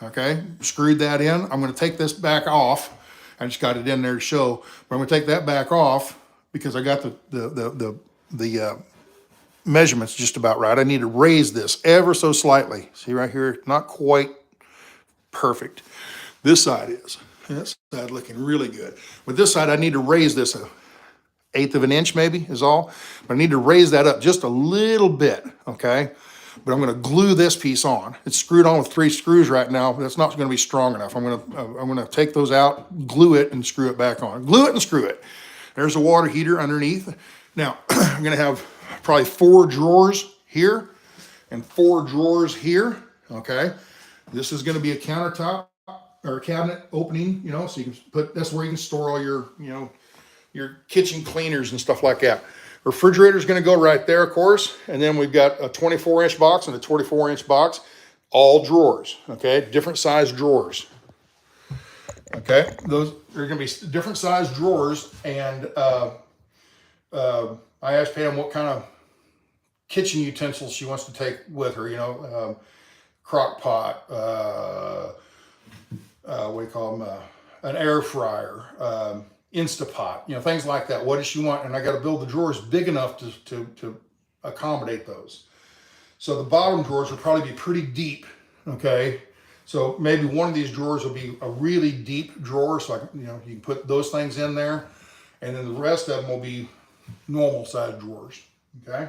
Okay, screwed that in. I'm going to take this back off. I just got it in there to show, but I'm going to take that back off because I got the measurements just about right. I need to raise this ever so slightly. See right here, not quite perfect. This side is. This side looking really good. With this side, I need to raise this 1/8 of an inch maybe is all. But I need to raise that up just a little bit, okay? But I'm gonna glue this piece on. It's screwed on with 3 screws right now. That's not gonna be strong enough. I'm gonna take those out, glue it, and screw it back on. Glue it and screw it. There's a water heater underneath. Now, I'm gonna have probably 4 drawers here and 4 drawers here, okay? This is gonna be a countertop or a cabinet opening, you know, so you can put, that's where you can store all your, you know, your kitchen cleaners and stuff like that. Refrigerator is going to go right there, of course. And then we've got a 24-inch box and a 24-inch box, all drawers, okay? Different size drawers. Okay, those are going to be different size drawers. And I asked Pam what kind of kitchen utensils she wants to take with her, you know, crock pot, what do you call them, an air fryer, Instapot, you know, things like that. What does she want? And I got to build the drawers big enough to accommodate those. So the bottom drawers will probably be pretty deep, okay? So maybe one of these drawers will be a really deep drawer, so you know, you can put those things in there, and then the rest of them will be normal size drawers, okay?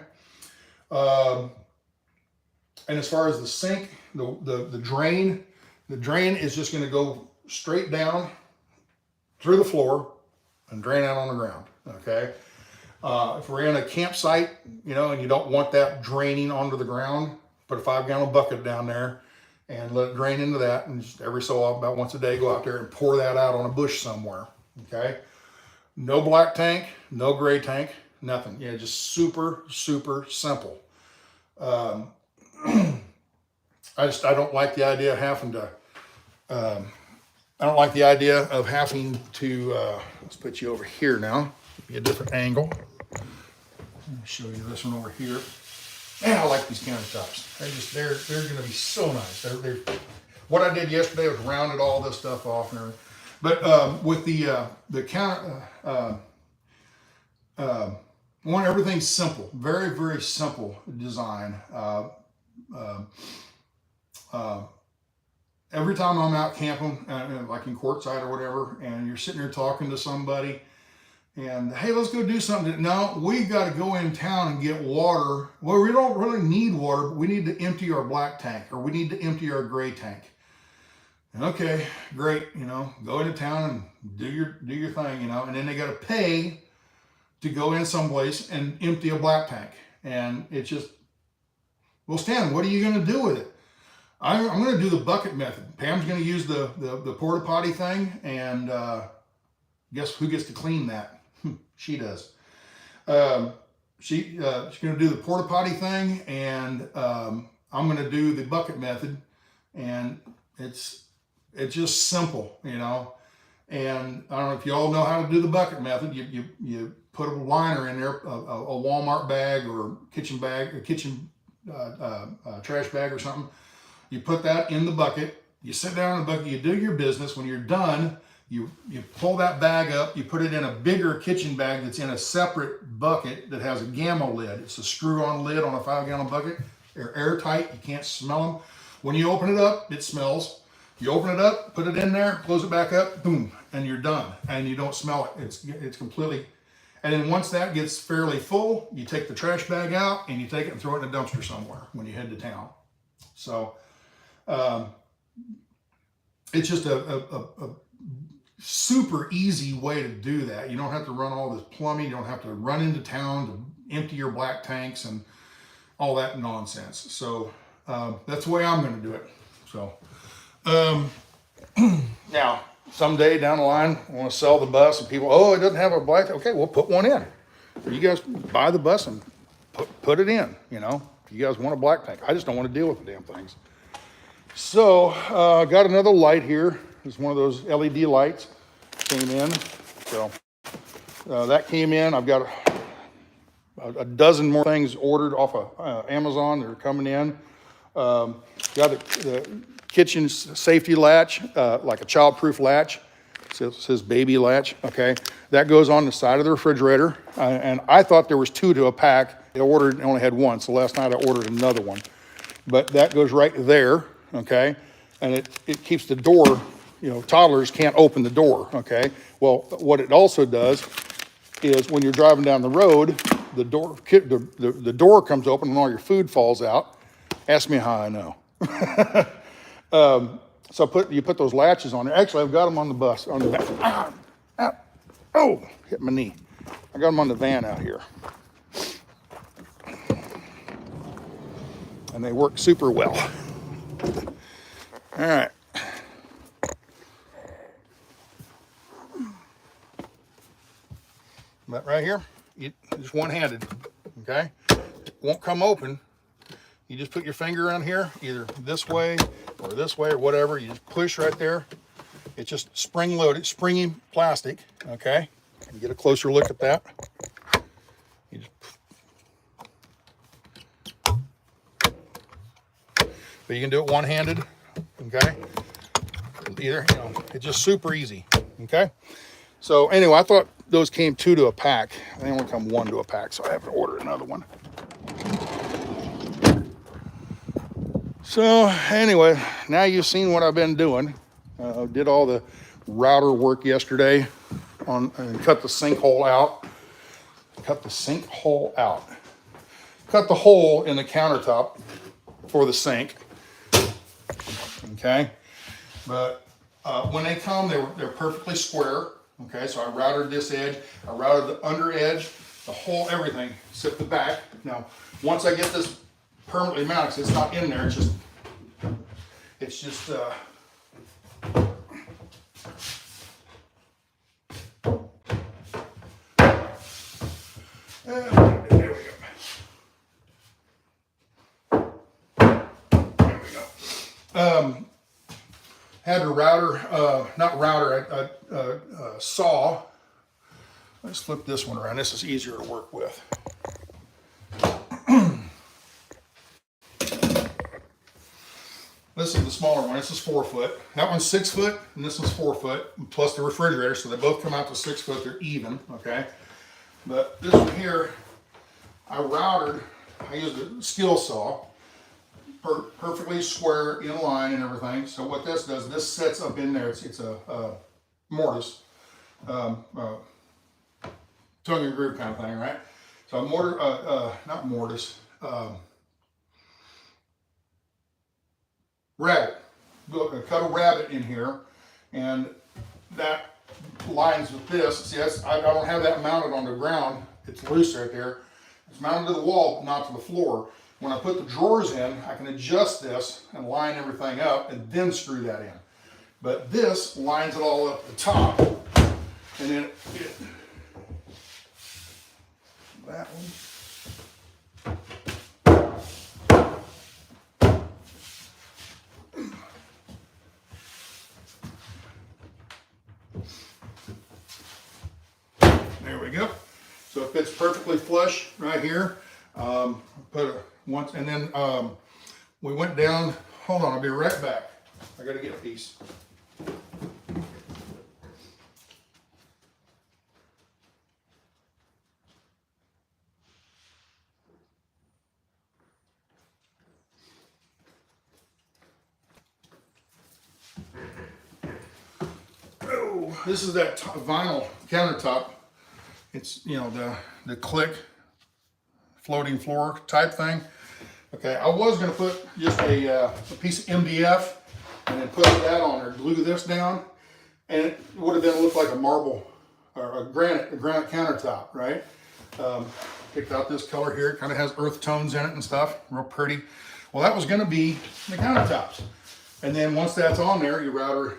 And as far as the sink, the drain is just going to go straight down through the floor and drain out on the ground, okay? If we're in a campsite, you know, and you don't want that draining onto the ground, put a 5-gallon bucket down there and let it drain into that, and just every so often, about once a day, go out there and pour that out on a bush somewhere, okay? No black tank, no gray tank, nothing. Yeah, just super, super simple. I don't like the idea of having to, let's put you over here now, be a different angle. Let me show you this one over here. Man, I like these countertops. They're going to be so nice. What I did yesterday was rounded all this stuff off and everything. But with the counter, I want everything simple, very, very simple design. Every time I'm out camping, like in Quartzsite or whatever, and you're sitting there talking to somebody, and hey, let's go do something. No, we got to go in town and get water. Well, we don't really need water, but we need to empty our black tank, or we need to empty our gray tank. Okay, great, you know, go into town and do your thing, you know, and then they got to pay to go in someplace and empty a black tank. And it's just, well, Stan, what are you going to do with it? I'm going to do the bucket method. Pam's going to use the porta potty thing, and guess who gets to clean that? She does. She's going to do the porta potty thing, and I'm going to do the bucket method, and it's just simple, you know. And I don't know if you all know how to do the bucket method. You put a liner in there, a Walmart bag or kitchen bag, or kitchen trash bag or something. You put that in the bucket, you sit down in the bucket, you do your business. When you're done, you pull that bag up, you put it in a bigger kitchen bag that's in a separate bucket that has a gamma lid. It's a screw-on lid on a 5-gallon bucket. They're airtight, you can't smell them. When you open it up, it smells. You open it up, put it in there, close it back up, boom, and you're done. And you don't smell it. It's completely, and then once that gets fairly full, you take the trash bag out and you take it and throw it in a dumpster somewhere when you head to town. So, it's just a super easy way to do that. You don't have to run all this plumbing. You don't have to run into town to empty your black tanks and all that nonsense. So That's the way I'm going to do it. So, now, someday down the line, I want to sell the bus and people, oh, it doesn't have a black, okay, we'll put one in. You guys buy the bus and put it in, you know, if you guys want a black tank. I just don't want to deal with the damn things. So, got another light here. It's one of those LED lights came in. So, that came in. I've got a dozen more things ordered off of Amazon. They're coming in. Got the kitchen safety latch, like a child-proof latch. It says baby latch, okay? That goes on the side of the refrigerator. And I thought there was 2 to a pack. I only had 1, so last night I ordered another one. But that goes right there, okay? And it keeps the door, you know, toddlers can't open the door, okay? Well, what it also does is when you're driving down the road, the door comes open and all your food falls out. Ask me how I know. So you put those latches on there. Actually, I've got them on the bus, on the van. Oh, hit my knee. I got them on the van out here. And they work super well. All right. But right here, just one-handed, okay? It won't come open. You just put your finger around here, either this way or whatever. You just push right there. It's just spring-loaded, springy plastic, okay? You get a closer look at that. You just, but you can do it one-handed, okay? Either, you know, it's just super easy, okay? So anyway, I thought those came 2 to a pack. They only come 1 to a pack, so I have to order another one. So anyway, now you've seen what I've been doing. Did all the router work yesterday and cut the sinkhole out. Cut the sinkhole out. Cut the hole in the countertop for the sink. Okay, but when they come, they're perfectly square. Okay, so I routed this edge, I routed the under edge, the whole everything, except the back. Now, once I get this permanently mounted, it's not in there, it's just there we go. There we go. Had a router, a saw. Let's flip this one around. This is easier to work with. This is the smaller one. This is 4 foot. That one's 6 foot, and this one's 4 foot, plus the refrigerator, so they both come out to 6 foot. They're even, okay? But this one here, I used a skill saw, perfectly square, in line and everything. So what this does, this sets up in there. It's a mortise, tongue and groove kind of thing, right? So not mortise, rabbet. Cut a rabbet in here, and that lines with this. See, I don't have that mounted on the ground. It's loose right there. It's mounted to the wall, not to the floor. When I put the drawers in, I can adjust this and line everything up and then screw that in. But this lines it all up at the top, and then that one. There we go. So it fits perfectly flush right here. And then we went down. Hold on, I'll be right back. I got to get a piece. Oh, this is that vinyl countertop. It's, you know, the click floating floor type thing. Okay, I was going to put just a piece of MDF and then put that on there, glue this down, and it would have then looked like a marble or a granite countertop, right? Picked out this color here. It kind of has earth tones in it and stuff, real pretty. Well, that was going to be the countertops. And then once that's on there, you route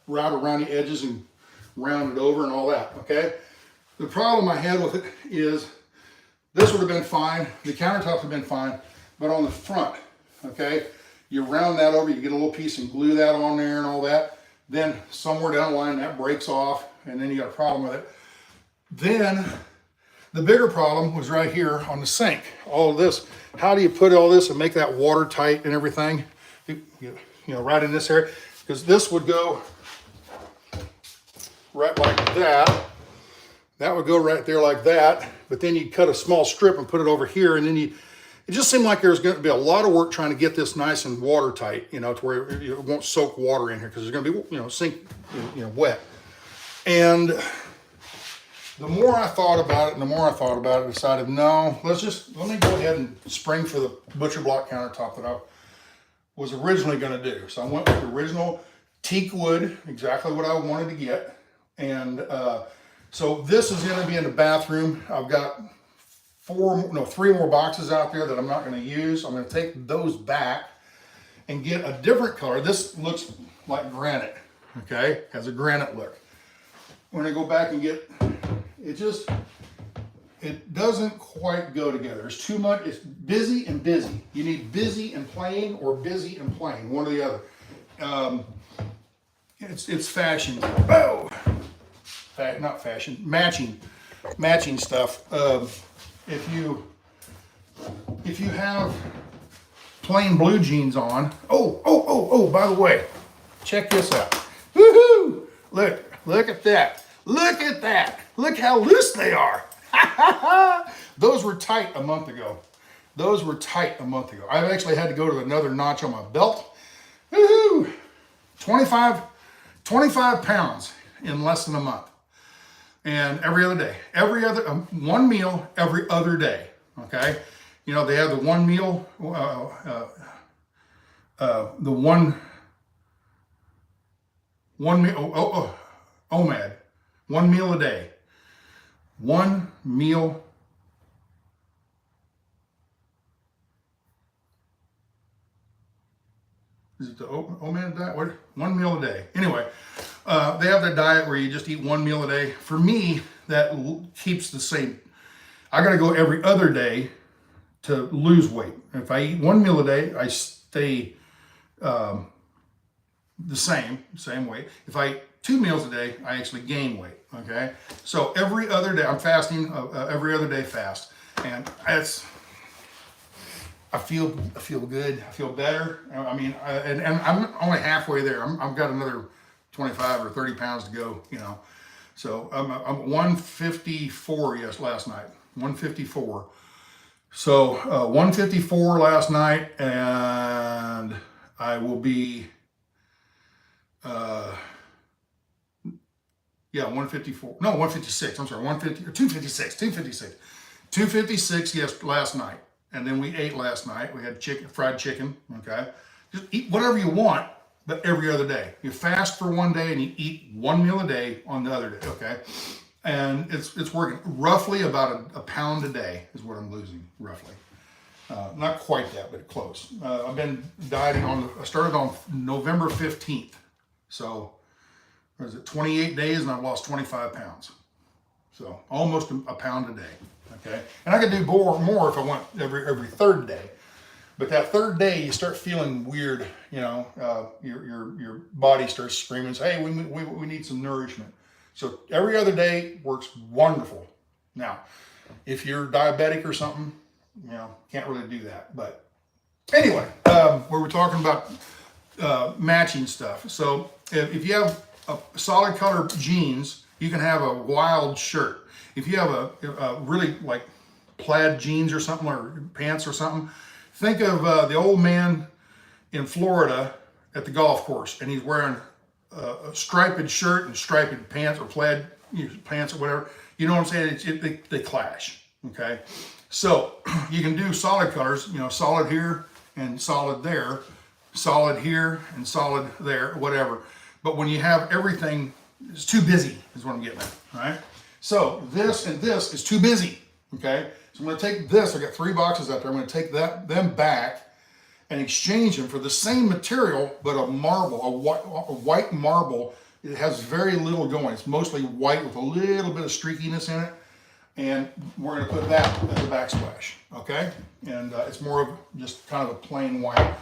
around the edges and round it over and all that, okay? The problem I had with it is this would have been fine. The countertops have been fine, but on the front, okay, you round that over, you get a little piece and glue that on there and all that. Then somewhere down the line that breaks off and then you got a problem with it. Then the bigger problem was right here on the sink. All of this, how do you put all this and make that watertight and everything? You know, right in this area, because this would go right like that. That would go right there like that, but then you cut a small strip and put it over here, and then it just seemed like there's going to be a lot of work trying to get this nice and watertight, you know, to where it won't soak water in here, because there's going to be, you know, sink, you know, wet. And the more I thought about it, I decided, no, let me go ahead and spring for the butcher block countertop that I was originally going to do. So I went with the original teak wood, exactly what I wanted to get. And so this is going to be in the bathroom. I've got 3 more boxes out there that I'm not going to use. I'm going to take those back and get a different color. This looks like granite, okay? Has a granite look. When I go back and get, it doesn't quite go together. There's too much, it's busy and busy. You need busy and plain or busy and plain, one or the other. It's fashion. Oh! Not fashion, matching stuff. If you have plain blue jeans on, oh, by the way, check this out. Woohoo! Look at that. Look at that. Look how loose they are. Those were tight a month ago. I've actually had to go to another notch on my belt. Woohoo! 25 pounds in less than a month. And every other day, one meal every other day, okay? You know, they have the one meal, OMAD, 1 meal a day. 1 meal. Is it the OMAD diet? What? 1 meal a day. Anyway, they have that diet where you just eat 1 meal a day. For me, that keeps the same. I got to go every other day to lose weight. If I eat 1 meal a day, I stay the same weight. If I eat 2 meals a day, I actually gain weight. Okay, so every other day I'm fasting. Every other day fast, and I feel good. I feel better. I mean, and I'm only halfway there. I've got another 25 or 30 pounds to go, you know. So I'm 154, last night, 154. So 154 last night, and I will be, 154. No, 156. I'm sorry, 150 or 256. 256. Yes, last night. And then we ate last night. We had fried chicken, okay? Just eat whatever you want, but every other day. You fast for 1 day and you eat 1 meal a day on the other day, okay? And it's working. Roughly about a pound a day is what I'm losing, roughly. Not quite that, but close. I've been dieting I started on November 15th. So, what is it, 28 days, and I've lost 25 pounds. So, almost a pound a day. Okay, and I could do more if I went every third day, but that third day you start feeling weird. You know, your body starts screaming, "Hey, we need some nourishment." So every other day works wonderful. Now, if you're diabetic or something, you know, can't really do that. But anyway, we were talking about matching stuff. So if you have a solid color jeans, you can have a wild shirt. If you have a really like plaid jeans or something, or pants or something, think of the old man in Florida at the golf course, and he's wearing a striped shirt and striped pants or plaid pants or whatever. You know what I'm saying? They clash, okay? So you can do solid colors, you know, solid here and solid there, solid here and solid there, whatever. But when you have everything, it's too busy is what I'm getting at, right? So this and this is too busy, okay? So I'm gonna take this, I got 3 boxes out there, I'm gonna take them back and exchange them for the same material, but a marble, a white marble. It has very little going. It's mostly white with a little bit of streakiness in it. And we're going to put that as a backsplash, okay? And it's more of just kind of a plain white.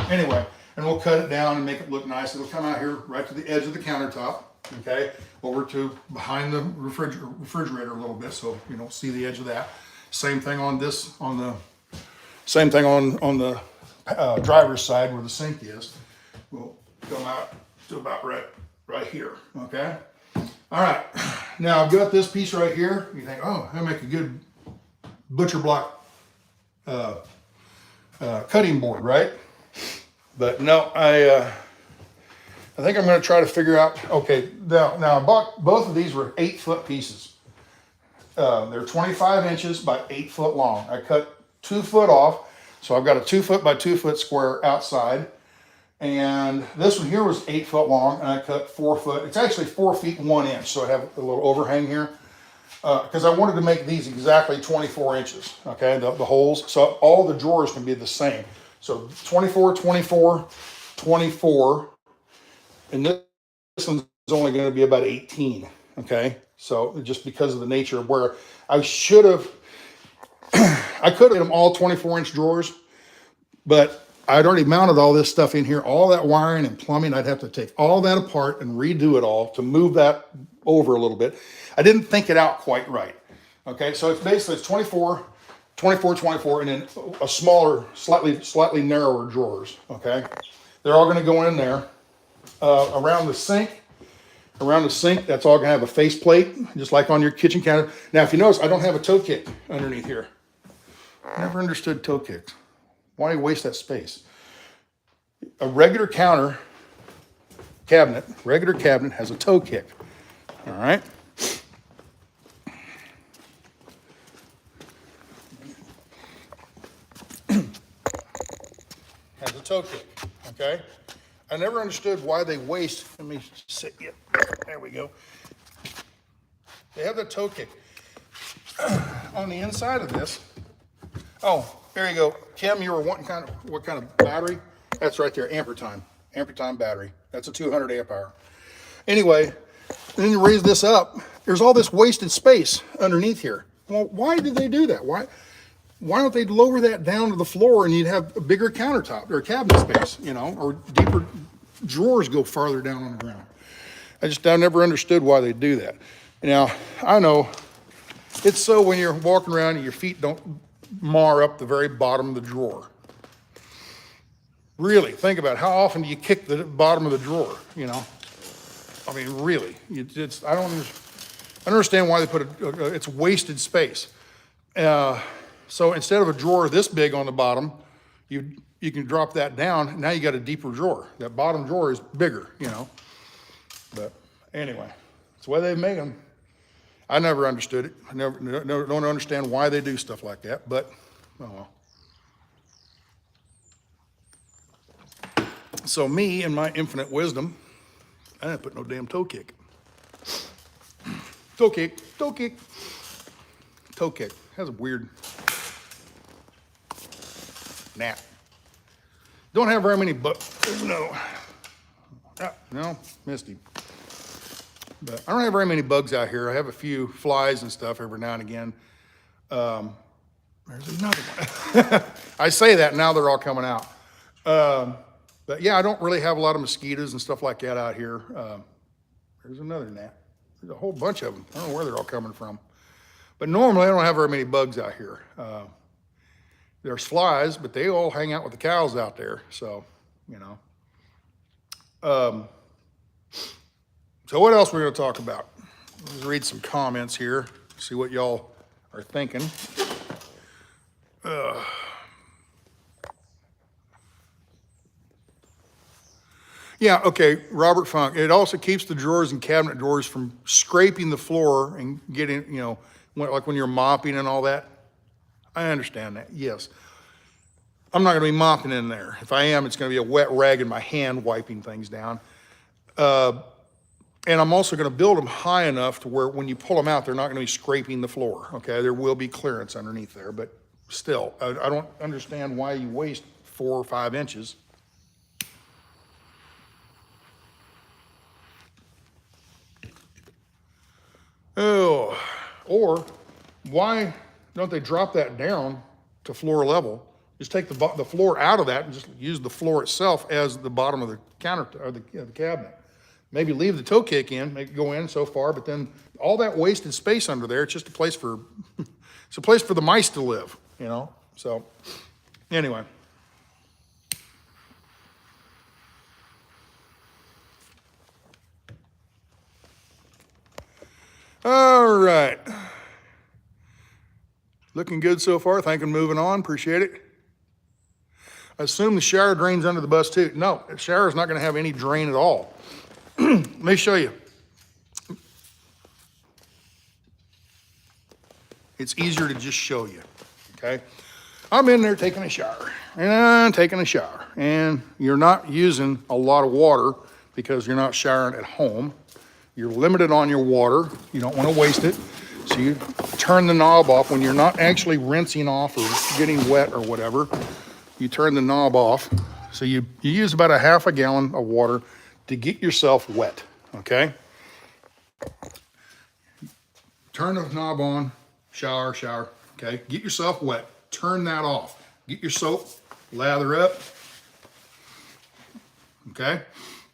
Anyway, and we'll cut it down and make it look nice. It'll come out here right to the edge of the countertop, okay? Over to behind the refrigerator a little bit so you don't see the edge of that. Same thing on this, same thing on the driver's side where the sink is. We'll come out to about right here, okay? All right, now I've got this piece right here. You think, oh, that'll make a good butcher block cutting board, right? But no, I think I'm going to try to figure out. Okay, now I bought both of these were 8-foot pieces. They're 25 inches by 8 foot long. I cut 2 foot off, so I've got a 2 foot by 2 foot square outside. And this one here was 8 foot long, and I cut 4 foot. It's actually 4 feet 1 inch, so I have a little overhang here. Because I wanted to make these exactly 24 inches, okay, the holes. So all the drawers can be the same. So 24, 24, 24. And this one's only going to be about 18, okay? So just because of the nature of where I should have, I could have made them all 24-inch drawers, but I'd already mounted all this stuff in here, all that wiring and plumbing. I'd have to take all that apart and redo it all to move that over a little bit. I didn't think it out quite right. Okay, so it's basically it's 24, 24, 24, and then a smaller, slightly narrower drawers. Okay, they're all going to go in there. Around the sink, that's all going to have a face plate, just like on your kitchen counter. Now, if you notice, I don't have a toe kick underneath here. I never understood toe kicks. Why waste that space? A regular cabinet has a toe kick. All right. Has a toe kick. Okay. I never understood why they waste. Let me sit. Yeah, there we go. They have the toe kick on the inside of this. Oh. There you go. Kim, you were wanting what kind of battery? That's right there, Ampertime battery. That's a 200 amp hour. Anyway, then you raise this up, there's all this wasted space underneath here. Well, why did they do that? Why don't they lower that down to the floor and you'd have a bigger countertop or cabinet space, you know, or deeper drawers go farther down on the ground. I never understood why they do that. Now, I know it's so when you're walking around and your feet don't mar up the very bottom of the drawer. Really, think about it. How often do you kick the bottom of the drawer, you know? I mean, really, I don't understand why they put it's wasted space. So instead of a drawer this big on the bottom, you can drop that down. Now you got a deeper drawer. That bottom drawer is bigger, you know? But anyway, it's the way they make them. I never understood it. I don't understand why they do stuff like that, but oh well. So me and my infinite wisdom, I didn't put no damn toe kick. Toe kick. Has a weird nap. Don't have very many, but no, Misty. But I don't have very many bugs out here. I have a few flies and stuff every now and again. There's another one. I say that, now they're all coming out. But yeah, I don't really have a lot of mosquitoes and stuff like that out here. There's another gnat. There's a whole bunch of them. I don't know where they're all coming from. But normally I don't have very many bugs out here. There's flies, but they all hang out with the cows out there. So, you know. So what else we're going to talk about? Let's read some comments here, see what y'all are thinking. Yeah, okay, Robert Funk. It also keeps the drawers and cabinet doors from scraping the floor and getting, you know, like when you're mopping and all that. I understand that, yes. I'm not going to be mopping in there. If I am, it's going to be a wet rag in my hand wiping things down. And I'm also going to build them high enough to where when you pull them out, they're not going to be scraping the floor, okay? There will be clearance underneath there, but still, I don't understand why you waste 4 or 5 inches. Oh, or why don't they drop that down to floor level? Just take the floor out of that and just use the floor itself as the bottom of the counter or the cabinet. Maybe leave the toe kick in, make it go in so far, but then all that wasted space under there, it's just a place for, it's a place for the mice to live, you know? So, anyway. All right. Looking good so far. Thinking moving on. Appreciate it. I assume the shower drains under the bus too. No, the shower is not going to have any drain at all. Let me show you. It's easier to just show you, okay? I'm in there taking a shower, and you're not using a lot of water because you're not showering at home. You're limited on your water. You don't want to waste it. So you turn the knob off when you're not actually rinsing off or getting wet or whatever. You turn the knob off. So you use about a half a gallon of water to get yourself wet, okay? Turn the knob on, shower, okay? Get yourself wet, turn that off. Get your soap, lather up, okay?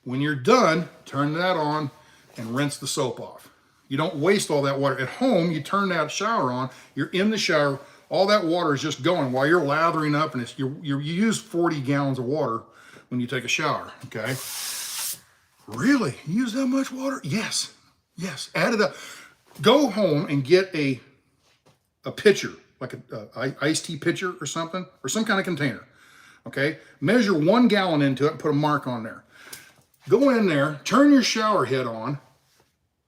When you're done, turn that on and rinse the soap off. You don't waste all that water. At home, you turn that shower on, you're in the shower, all that water is just going while you're lathering up, and you use 40 gallons of water when you take a shower, okay? Really? You use that much water? Yes, add it up. Go home and get a pitcher, like a iced tea pitcher or something, or some kind of container, okay? Measure 1 gallon into it and put a mark on there. Go in there, turn your shower head on,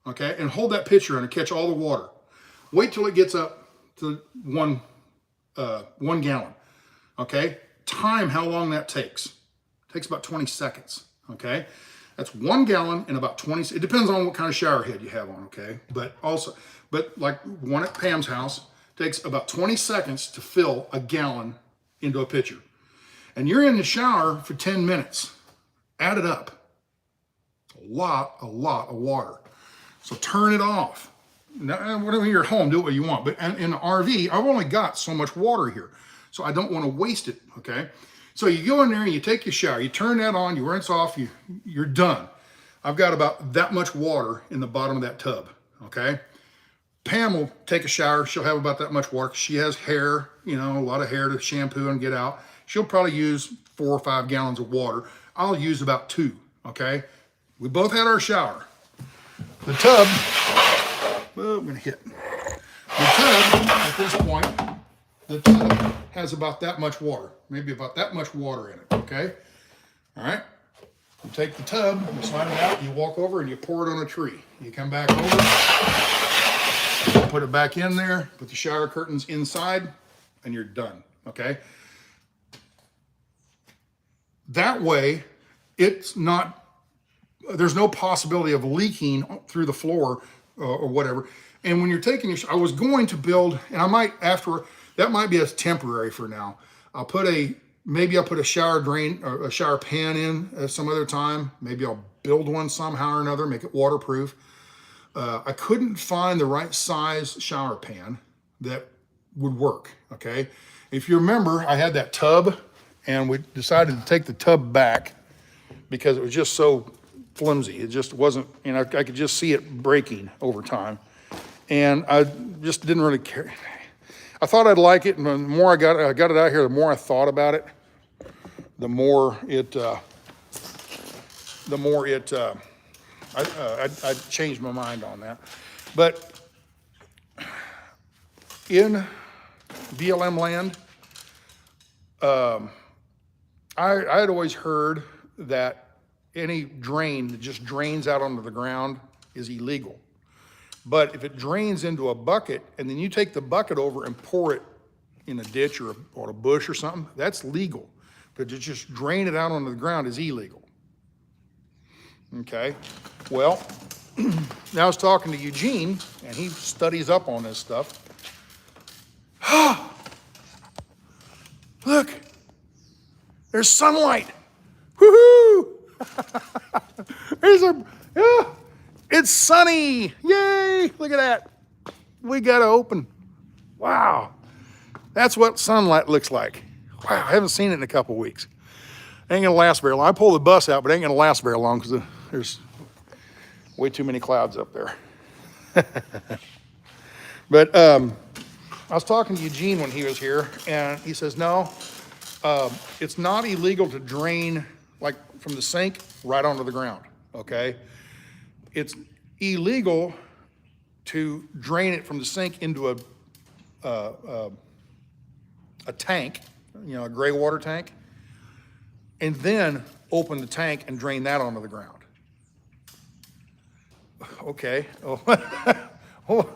okay, and hold that pitcher in and catch all the water. Wait till it gets up to 1 gallon, okay? Time how long that takes. It takes about 20 seconds, okay? That's 1 gallon in about 20, it depends on what kind of shower head you have on, okay? But like one at Pam's house, takes about 20 seconds to fill a gallon into a pitcher. And you're in the shower for 10 minutes. Add it up. A lot of water. So turn it off. Now, whenever you're at home, do what you want. But in the RV, I've only got so much water here. So I don't want to waste it, okay? So you go in there and you take your shower, you turn that on, you rinse off, you're done. I've got about that much water in the bottom of that tub, okay? Pam will take a shower, she'll have about that much water. She has hair, you know, a lot of hair to shampoo and get out. She'll probably use 4 or 5 gallons of water. I'll use about 2, okay? We both had our shower. The tub, well, I'm gonna hit. The tub, at this point, the tub has about that much water, maybe about that much water in it, okay? All right, you take the tub, you slide it out, you walk over and you pour it on a tree. You come back over, put it back in there, put the shower curtains inside, and you're done, okay? That way, it's not, there's no possibility of leaking through the floor or whatever. And when you're taking your, I was going to build, and I might after, that might be a temporary for now. Maybe I'll put a shower drain or a shower pan in some other time. Maybe I'll build one somehow or another, make it waterproof. I couldn't find the right size shower pan that would work, okay? If you remember, I had that tub and we decided to take the tub back because it was just so flimsy. It just wasn't, you know, I could just see it breaking over time. And I just didn't really care. I thought I'd like it, and the more I got it out here, the more I thought about it, the more I changed my mind on that. But in BLM land, I had always heard that any drain that just drains out onto the ground is illegal. But if it drains into a bucket and then you take the bucket over and pour it in a ditch or on a bush or something, that's legal. But to just drain it out onto the ground is illegal. Okay, well, now I was talking to Eugene and he studies up on this stuff. Look, There's sunlight. Woohoo! It's sunny. Yay! Look at that. We got to open. Wow. That's what sunlight looks like. Wow, I haven't seen it in a couple weeks. Ain't gonna last very long. I pulled the bus out, but ain't gonna last very long because there's way too many clouds up there. But I was talking to Eugene when he was here, and he says, no, it's not illegal to drain like from the sink right onto the ground, okay? It's illegal to drain it from the sink into a tank, you know, a gray water tank, and then open the tank and drain that onto the ground. Okay. Oh.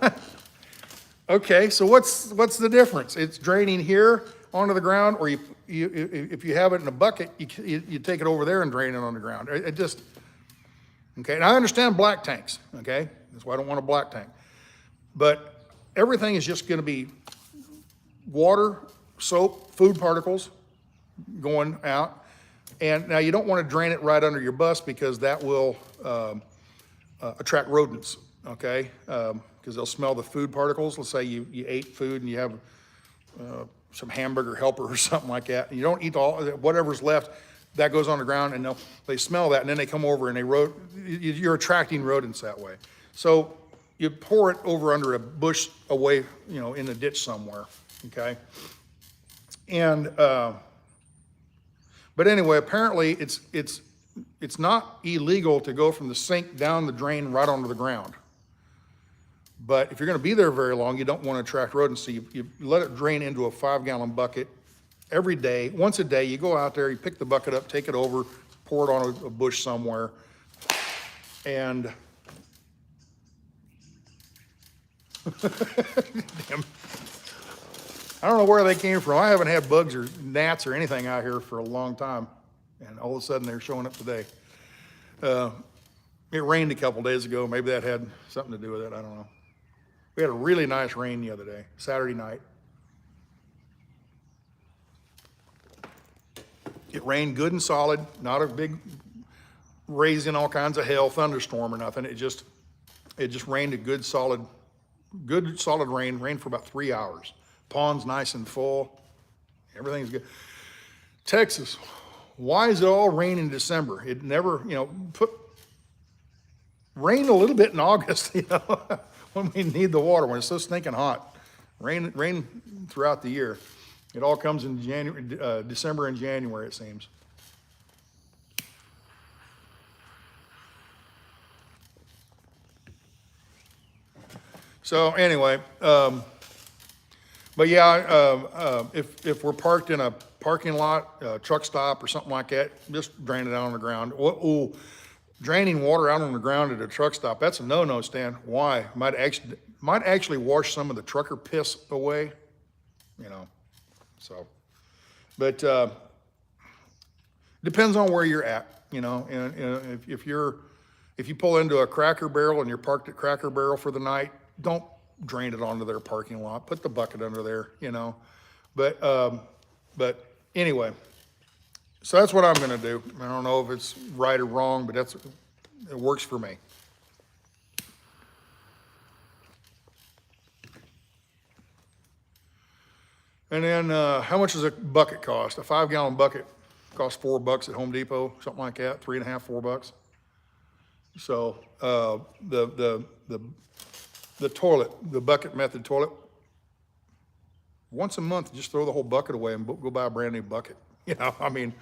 Okay, so what's the difference? It's draining here onto the ground, or if you have it in a bucket, you take it over there and drain it on the ground. It just, okay, and I understand black tanks, okay? That's why I don't want a black tank. But everything is just gonna be water, soap, food particles going out. And now you don't wanna drain it right under your bus because that will attract rodents, okay? Because they'll smell the food particles. Let's say you ate food and you have some hamburger helper or something like that, and you don't eat whatever's left, that goes on the ground, and they smell that, and then they come over and you're attracting rodents that way. So you pour it over under a bush away, you know, in a ditch somewhere, okay? And, but anyway, apparently it's not illegal to go from the sink down the drain right onto the ground. But if you're gonna be there very long, you don't wanna attract rodents, so you let it drain into a 5-gallon bucket every day. Once a day, you go out there, you pick the bucket up, take it over, pour it on a bush somewhere, and damn. I don't know where they came from. I haven't had bugs or gnats or anything out here for a long time, and all of a sudden they're showing up today. It rained a couple days ago. Maybe that had something to do with it. I don't know. We had a really nice rain the other day, Saturday night. It rained good and solid, not a big raising all kinds of hail, thunderstorm or nothing. It just rained a good solid rain, rained for about 3 hours. Pond's nice and full, everything's good. Texas, why is it all rain in December? It never, you know, rain a little bit in August, you know, when we need the water, when it's so stinking hot. Rain throughout the year. It all comes in December and January, it seems. So anyway, but yeah, if we're parked in a parking lot, truck stop or something like that, just drain it out on the ground. Draining water out on the ground at a truck stop, that's a no-no, Stan. Why? Might actually wash some of the trucker piss away, you know, so. But depends on where you're at, you know, and if you pull into a Cracker Barrel and you're parked at Cracker Barrel for the night, don't drain it onto their parking lot. Put the bucket under there, you know. But anyway, so that's what I'm gonna do. I don't know if it's right or wrong, but it works for me. And then how much does a bucket cost? A 5-gallon bucket costs $4 at Home Depot, something like that, $3.50, $4. So the toilet, the bucket method toilet, once a month, just throw the whole bucket away and go buy a brand new bucket. You know, I mean,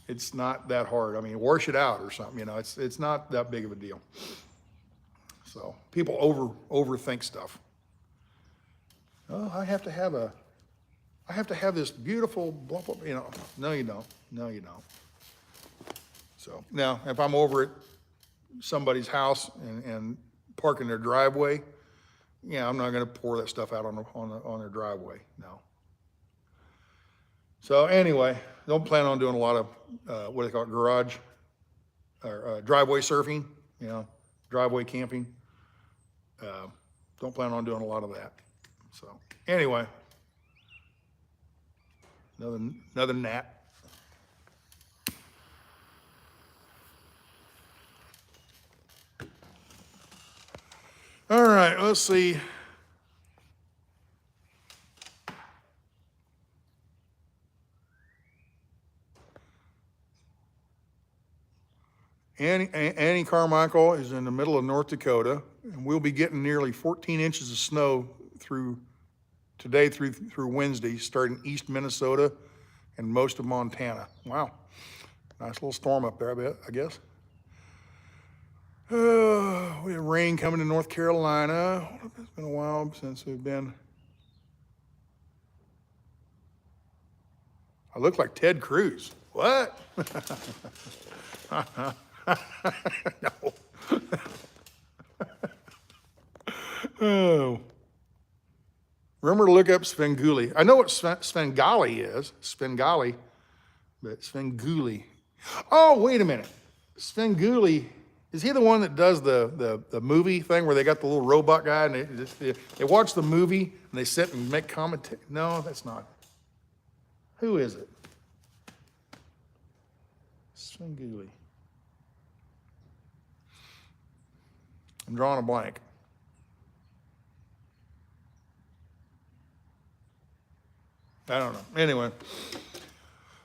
it's not that hard. I mean, wash it out or something, you know, it's not that big of a deal. So people overthink stuff. Oh, I have to have this beautiful blah, blah, you know. No, you don't. No, you don't. So now, if I'm over at somebody's house and park in their driveway, yeah, I'm not going to pour that stuff out on their driveway. No. So anyway, don't plan on doing a lot of what do they call it, garage or driveway surfing. You know, driveway camping. Don't plan on doing a lot of that. So anyway, another gnat. All right, let's see. Annie Carmichael is in the middle of North Dakota, and we'll be getting nearly 14 inches of snow through today through Wednesday, starting east Minnesota and most of Montana. Wow, nice little storm up there, I guess. We have rain coming to North Carolina. It's been a while since we've been. I look like Ted Cruz. What? No. Oh. Remember to look up Svengoolie. I know what Svengali is, Svengali, but Svengoolie. Oh, wait a minute. Svengoolie, is he the one that does the movie thing where they got the little robot guy and they watch the movie and they sit and make commentary? No, that's not. Who is it? Svengoolie. I'm drawing a blank. I don't know. Anyway.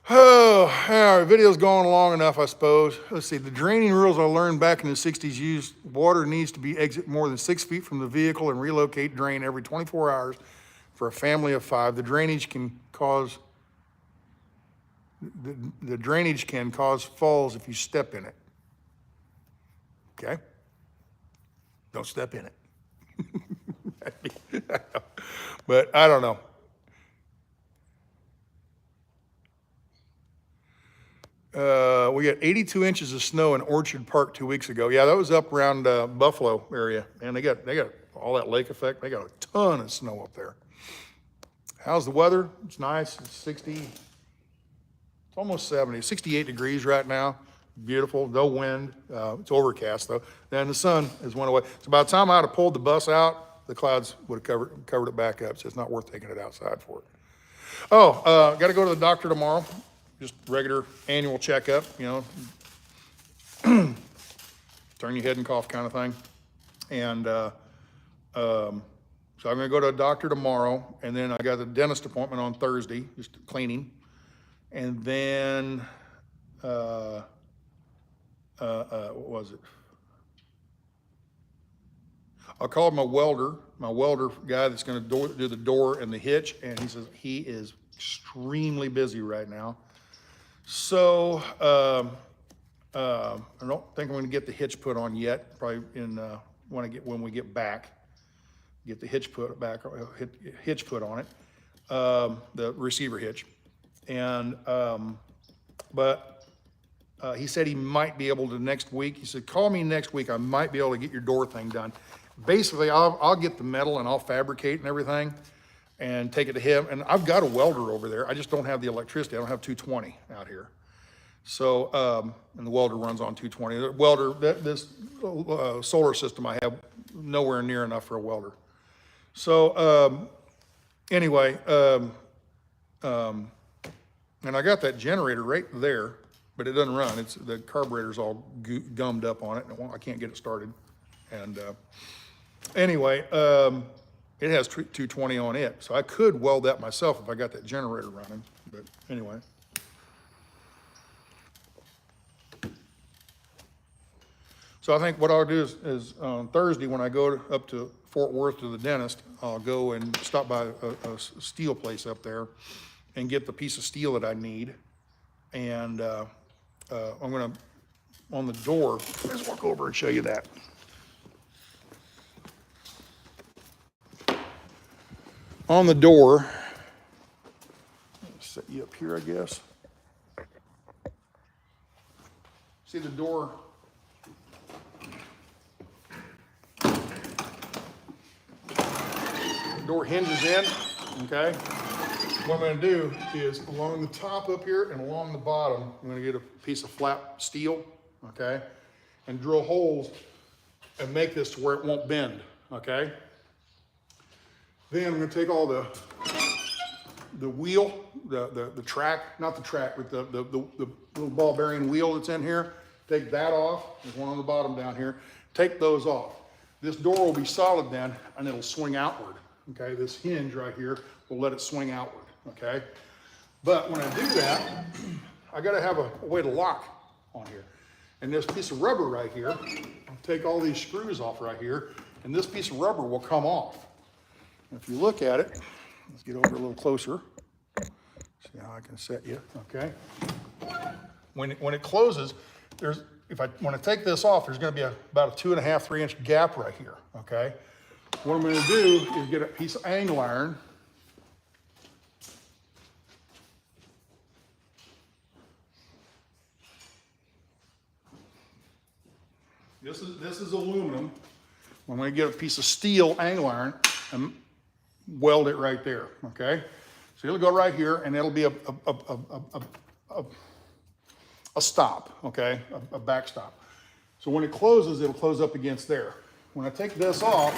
Oh, our video's going long enough, I suppose. Let's see. The draining rules I learned back in the 60s used water needs to be exit more than 6 feet from the vehicle and relocate drain every 24 hours for a family of 5. The drainage can cause falls if you step in it. Okay? Don't step in it. But I don't know. We got 82 inches of snow in Orchard Park 2 weeks ago. Yeah, that was up around Buffalo area, and they got all that lake effect. They got a ton of snow up there. How's the weather? It's nice. It's 60. It's almost 70. 68 degrees right now. Beautiful. No wind. It's overcast though. Then the sun has went away. So by the time I'd have pulled the bus out, the clouds would have covered it back up. So it's not worth taking it outside for it. Oh, got to go to the doctor tomorrow. Just regular annual checkup, you know, turn your head and cough kind of thing. And so I'm gonna go to a doctor tomorrow, and then I got a dentist appointment on Thursday, just cleaning. And then, what was it? I called my welder guy that's gonna do the door and the hitch, and he says he is extremely busy right now. So I don't think I'm going to get the hitch put on yet. Probably when we get back, get the hitch put on it, the receiver hitch. And but he said he might be able to next week. He said, call me next week. I might be able to get your door thing done. Basically, I'll get the metal and I'll fabricate and everything and take it to him. And I've got a welder over there. I just don't have the electricity. I don't have 220 out here. So, and the welder runs on 220. The welder, this solar system I have, nowhere near enough for a welder. So, anyway, and I got that generator right there, but it doesn't run. It's the carburetor's all gummed up on it, and I can't get it started. And anyway, it has 220 on it, so I could weld that myself if I got that generator running, but anyway. So I think what I'll do is on Thursday when I go up to Fort Worth to the dentist, I'll go and stop by a steel place up there and get the piece of steel that I need. And I'm gonna, on the door, let's walk over and show you that. On the door, set you up here, I guess. See the door? The door hinges in, okay? What I'm gonna do is along the top up here and along the bottom, I'm gonna get a piece of flat steel, okay? And drill holes and make this to where it won't bend, okay? Then I'm gonna take all the wheel, the track, not the track, but the little ball bearing wheel that's in here, take that off. There's one on the bottom down here. Take those off. This door will be solid then, and it'll swing outward, okay? This hinge right here will let it swing outward, okay? But when I do that, I gotta have a way to lock on here. And this piece of rubber right here, I'll take all these screws off right here, and this piece of rubber will come off. And if you look at it, let's get over a little closer. See how I can set you, okay? When it closes, when I take this off, there's gonna be about a 2.5, 3 inch gap right here, okay? What I'm gonna do is get a piece of angle iron. This is aluminum. I'm gonna get a piece of steel angle iron and weld it right there, okay? So it'll go right here, and it'll be a stop, okay? A backstop. So when it closes, it'll close up against there. When I take this off,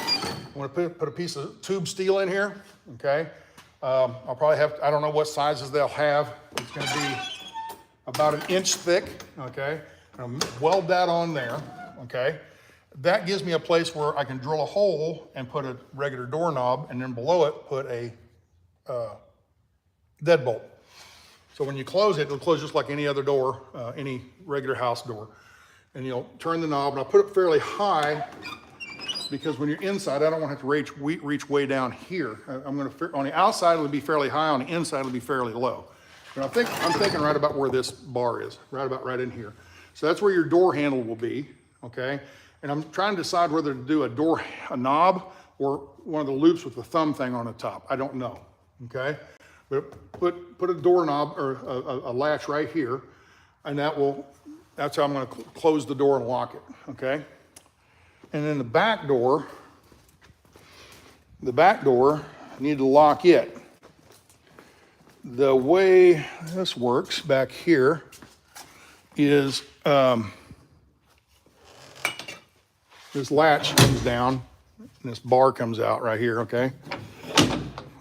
I'm gonna put a piece of tube steel in here, okay? I'll probably have, I don't know what sizes they'll have. It's gonna be about 1 inch thick, okay? And I'll weld that on there. Okay, that gives me a place where I can drill a hole and put a regular doorknob, and then below it put a deadbolt. So when you close it, it'll close just like any other door, any regular house door. And you'll turn the knob, and I'll put it fairly high because when you're inside, I don't want to have to reach way down here. I'm going to, on the outside it'll be fairly high, on the inside it'll be fairly low. And I'm thinking right about where this bar is, right in here. So that's where your door handle will be. Okay, and I'm trying to decide whether to do a knob or one of the loops with the thumb thing on the top. I don't know, okay? But put a doorknob or a latch right here, and that's how I'm gonna close the door and lock it, okay? And then the back door, I need to lock it. The way this works back here is, this latch comes down, and this bar comes out right here, okay?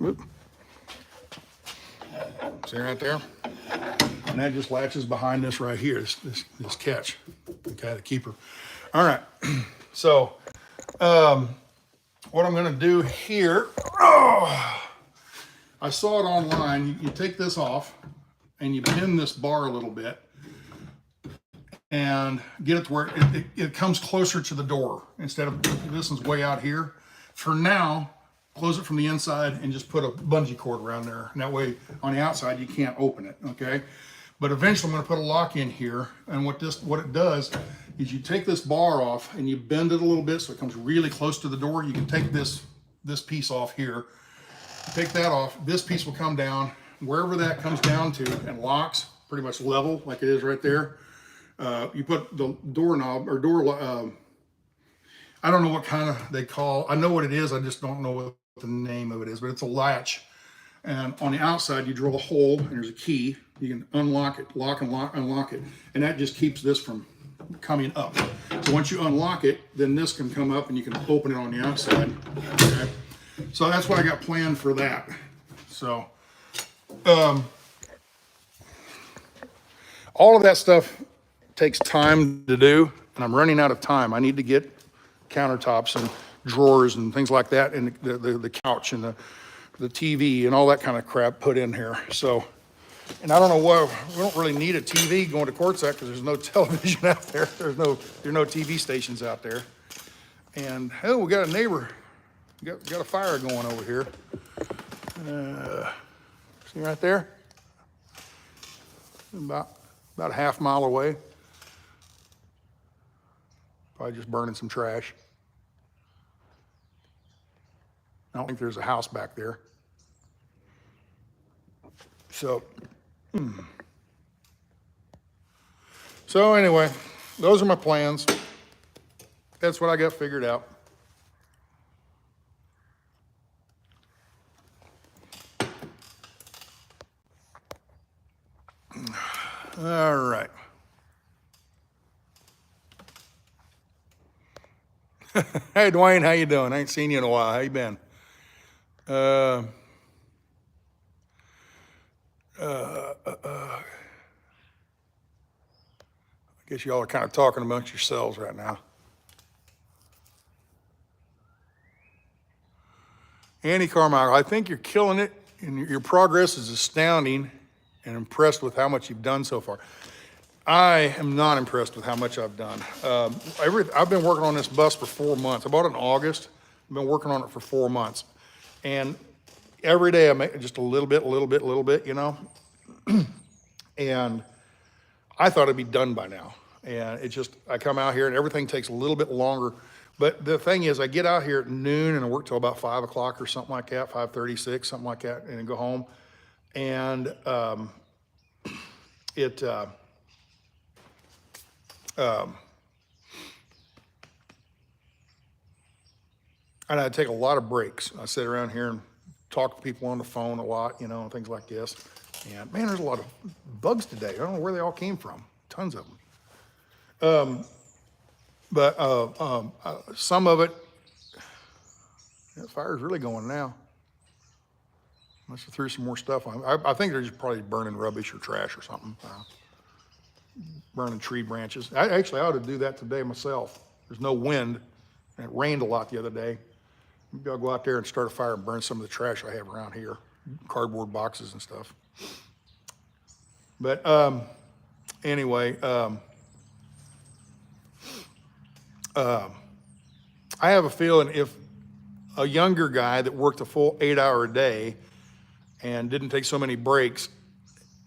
Whoop. See right there? And that just latches behind this right here, this catch, okay, the keeper. All right, so what I'm gonna do here, I saw it online. You take this off and you bend this bar a little bit and get it to where it comes closer to the door instead of this one's way out here. For now, close it from the inside and just put a bungee cord around there. And that way on the outside, you can't open it, okay? But eventually I'm gonna put a lock in here. And what it does is you take this bar off and you bend it a little bit so it comes really close to the door. You can take this piece off here, take that off. This piece will come down. Wherever that comes down to and locks, pretty much level like it is right there. You put the doorknob or I don't know what kind of they call, I know what it is, I just don't know what the name of it is, but it's a latch. And on the outside, you drill a hole and there's a key. You can unlock it, unlock it. And that just keeps this from coming up. So once you unlock it, then this can come up and you can open it on the outside. Okay? So that's what I got planned for that. So, all of that stuff takes time to do, and I'm running out of time. I need to get countertops and drawers and things like that, and the couch and the TV and all that kind of crap put in here. So, and I don't know why we don't really need a TV going to courtside because there's no television out there. There's no TV stations out there. And oh, we got a neighbor. We got a fire going over here. See right there? About a half mile away. Probably just burning some trash. I don't think there's a house back there. So anyway, those are my plans. That's what I got figured out. All right. Hey, Dwayne, how you doing? I ain't seen you in a while. How you been? I guess y'all are kind of talking amongst yourselves right now. Andy Carmichael, I think you're killing it, and your progress is astounding, and impressed with how much you've done so far. I am not impressed with how much I've done. I've been working on this bus for 4 months. I bought it in August. I've been working on it for 4 months. And every day I make just a little bit, you know? And I thought it'd be done by now. And it just, I come out here and everything takes a little bit longer. But the thing is, I get out here at noon and I work till about 5 o'clock or something like that, 5:36, something like that, and then go home. And and I take a lot of breaks. I sit around here and talk to people on the phone a lot, you know, and things like this. And man, there's a lot of bugs today. I don't know where they all came from. Tons of them. But some of it, that fire's really going now. Must have threw some more stuff on. I think they're just probably burning rubbish or trash or something. Burning tree branches. I ought to do that today myself. There's no wind, and it rained a lot the other day. Maybe I'll go out there and start a fire and burn some of the trash I have around here, cardboard boxes and stuff. But anyway, I have a feeling if a younger guy that worked a full 8-hour day and didn't take so many breaks,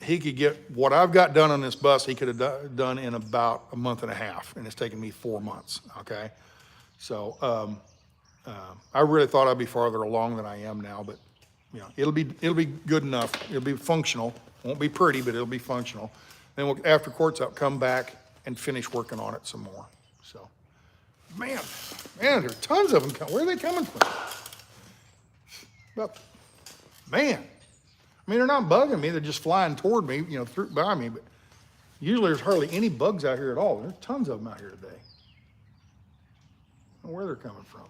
he could get what I've got done on this bus, he could have done in about a month and a half, and it's taken me 4 months, okay? So I really thought I'd be farther along than I am now, but you know, it'll be good enough. It'll be functional. Won't be pretty, but it'll be functional. Then we'll, after court's out, come back and finish working on it some more. So, man, there are tons of them. Where are they coming from? But, man, I mean, they're not bugging me. They're just flying toward me, you know, through by me. But usually there's hardly any bugs out here at all. There's tons of them out here today. I don't know where they're coming from.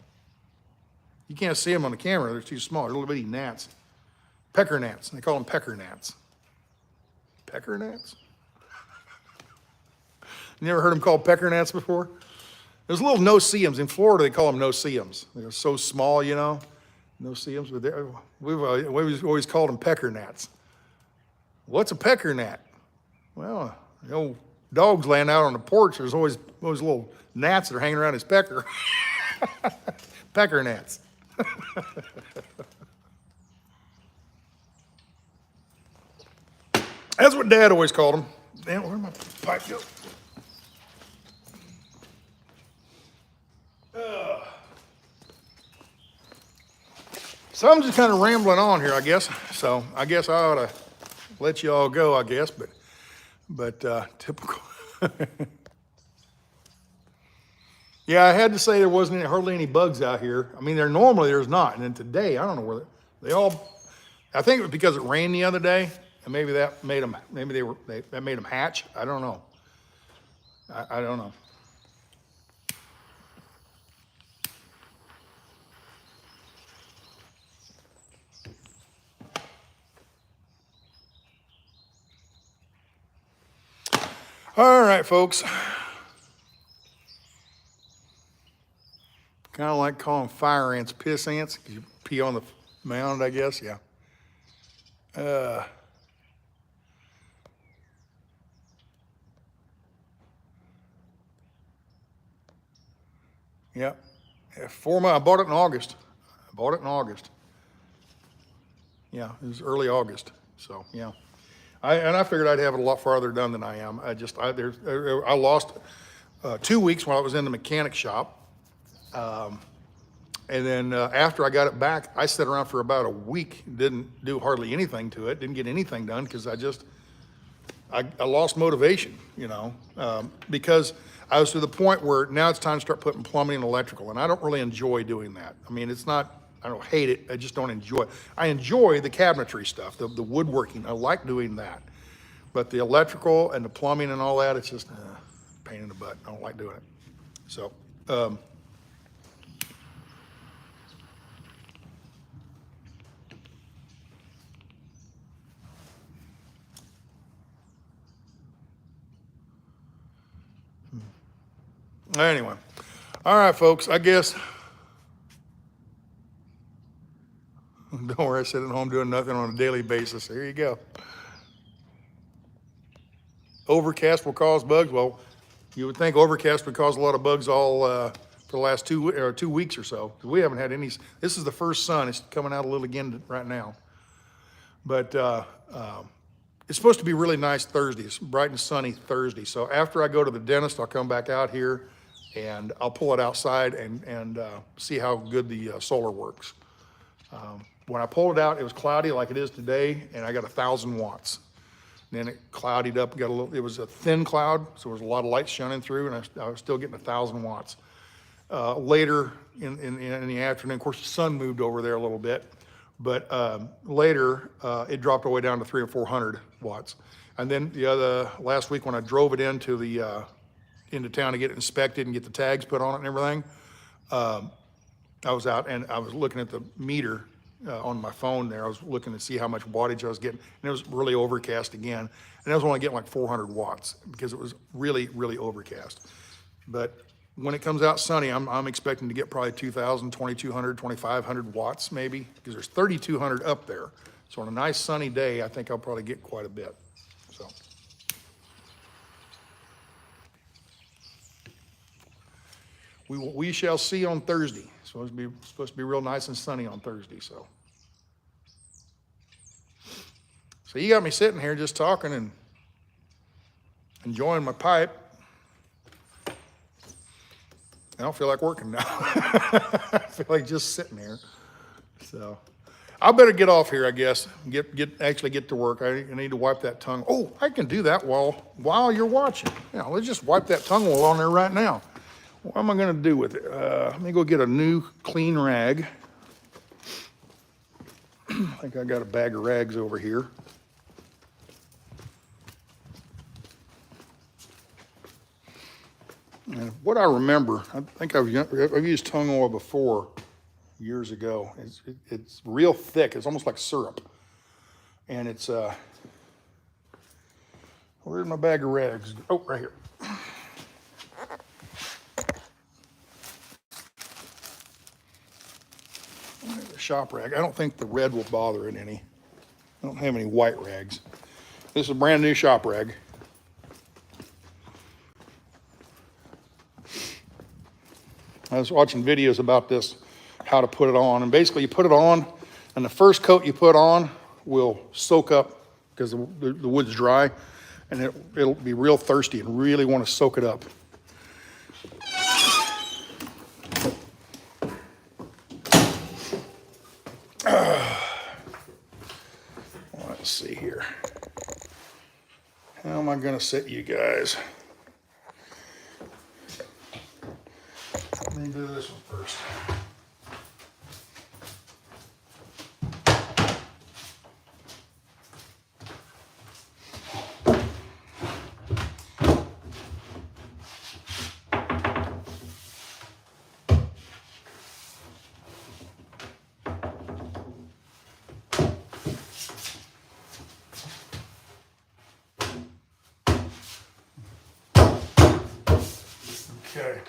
You can't see them on the camera. They're too small. They're little bitty gnats. Pecker gnats. They call them pecker gnats. Pecker gnats? You never heard them called pecker gnats before? There's little no-see-ums. In Florida, they call them no-see-ums. They're so small, you know, no-see-ums. But we've always called them pecker gnats. What's a pecker gnat? Well, the old dog's laying out on the porch. There's always little gnats that are hanging around his pecker. Pecker gnats. That's what Dad always called them. Damn, where'd my pipe go? So I'm just kind of rambling on here, I guess. So I guess I ought to let you all go, I guess. But typical. Yeah, I had to say there wasn't hardly any bugs out here. I mean, normally there's not. And then today, I don't know where they all, I think it was because it rained the other day, and maybe that made them, that made them hatch. I don't know. I don't know. All right, folks. Kind of like calling fire ants piss ants, because you pee on the mound, I guess, yeah. Yeah, 4 months, I bought it in August. Yeah, it was early August, so, yeah. I figured I'd have it a lot farther done than I am. I lost 2 weeks while I was in the mechanic shop. And then after I got it back, I sat around for about a week, didn't do hardly anything to it, didn't get anything done because I lost motivation, you know, because I was to the point where now it's time to start putting plumbing and electrical, and I don't really enjoy doing that. I mean, it's not, I don't hate it, I just don't enjoy it. I enjoy the cabinetry stuff, the woodworking, I like doing that. But the electrical and the plumbing and all that, it's just pain in the butt. I don't like doing it. So, anyway, all right, folks, I guess Don't worry, I sit at home doing nothing on a daily basis. There you go. Overcast will cause bugs. Well, you would think overcast would cause a lot of bugs all for the last 2 weeks or so. We haven't had any. This is the first sun. It's coming out a little again right now. But it's supposed to be really nice Thursday. It's bright and sunny Thursday. So after I go to the dentist, I'll come back out here and I'll pull it outside and see how good the solar works. When I pulled it out, it was cloudy like it is today, and I got 1,000 watts. Then it clouded up, got a little, it was a thin cloud, so there was a lot of light shining through, and I was still getting 1,000 watts. Later in the afternoon, of course, the sun moved over there a little bit, but later it dropped all the way down to 300 or 400 watts. And then last week when I drove it into town to get it inspected and get the tags put on it and everything, I was out and I was looking at the meter on my phone there. I was looking to see how much wattage I was getting, and it was really overcast again. And I was only getting like 400 watts because it was really, really overcast. But when it comes out sunny, I'm expecting to get probably 2,000, 2,200, 2,500 watts maybe, because there's 3,200 up there. So on a nice sunny day, I think I'll probably get quite a bit. So. We shall see on Thursday. It's supposed to be real nice and sunny on Thursday. So you got me sitting here just talking and enjoying my pipe. I don't feel like working now. I feel like just sitting here. So I better get off here, I guess. Actually get to work. I need to wipe that tongue. Oh, I can do that while you're watching. Yeah, let's just wipe that tongue hole on there right now. What am I gonna do with it? Let me go get a new clean rag. I think I got a bag of rags over here. And what I remember, I think I've used tongue oil before years ago. It's real thick. It's almost like syrup. And it's, where's my bag of rags? Oh, right here. Shop rag. I don't think the red will bother it any. I don't have any white rags. This is a brand new shop rag. I was watching videos about this, how to put it on. And basically you put it on, and the first coat you put on will soak up because the wood's dry, and it'll be real thirsty and really want to soak it up. Let's see here. How am I going to set you guys? Let me do this one first. Okay.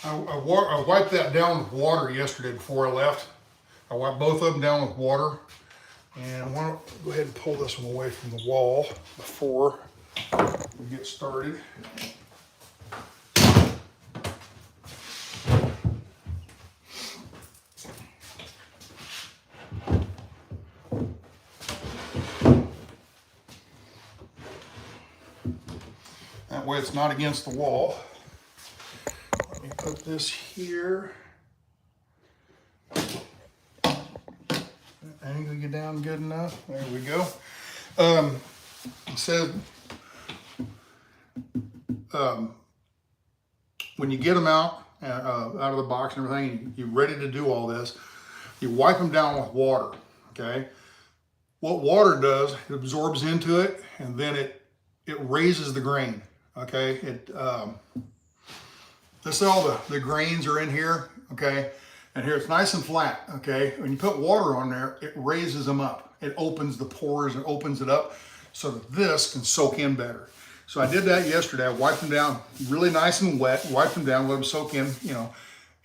I wiped that down with water yesterday before I left. I wiped both of them down with water. And I want to go ahead and pull this one away from the wall before we get started. That way it's not against the wall. Let me put this here. Angle you down good enough. There we go. It said when you get them out of the box and everything, you're ready to do all this, you wipe them down with water, okay? What water does, it absorbs into it, and then it raises the grain, okay? Let's say all the grains are in here, okay? And here it's nice and flat, okay? When you put water on there, it raises them up. It opens the pores and opens it up so that this can soak in better. So I did that yesterday. I wiped them down really nice and wet, wiped them down, let them soak in, you know,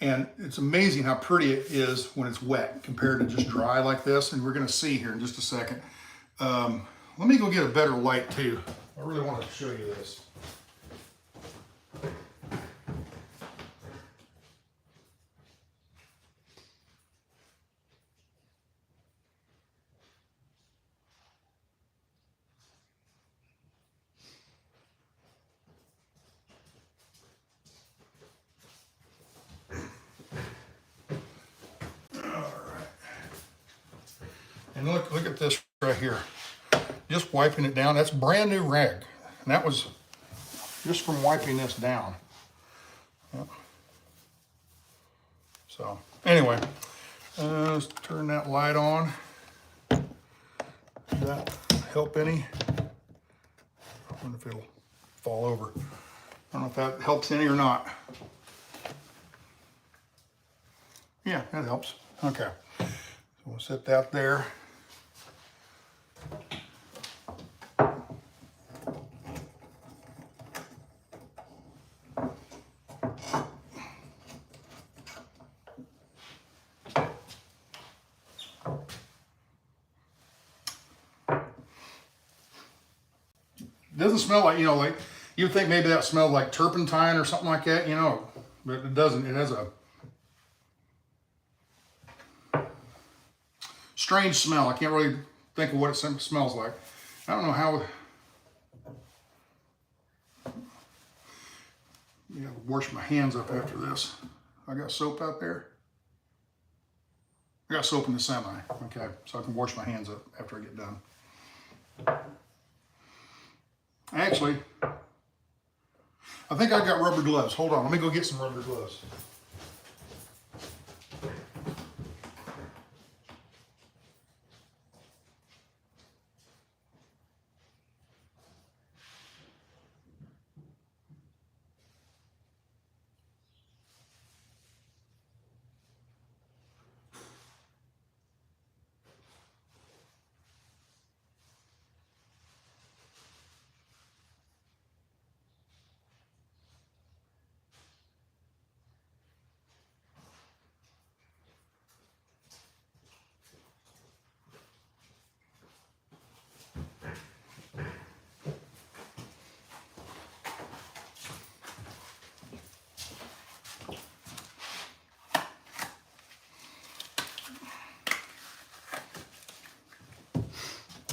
and it's amazing how pretty it is when it's wet compared to just dry like this. And we're gonna see here in just a second. Let me go get a better light too. I really want to show you this. And look at this right here. Just wiping it down. That's brand new rag. And that was just from wiping this down. Yep. So anyway, let's turn that light on. Does that help any? I wonder if it'll fall over. I don't know if that helps any or not. Yeah, that helps. Okay. So we'll set that there. It doesn't smell like, you know, like you'd think maybe that smelled like turpentine or something like that, you know, but it doesn't. It has a strange smell. I can't really think of what it smells like. I don't know how. You know, wash my hands up after this. I got soap out there. I got soap in the semi. Okay, so I can wash my hands up after I get done. Actually, I think I got rubber gloves. Hold on, let me go get some rubber gloves.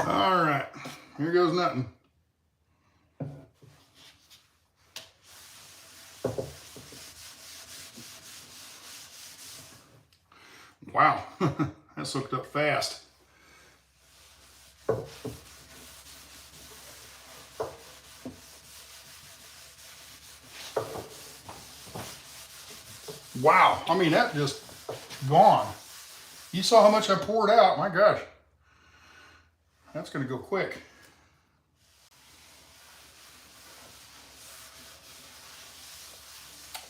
All right, here goes nothing. Wow, that soaked up fast. Wow, I mean, that just gone. You saw how much I poured out, my gosh. That's gonna go quick.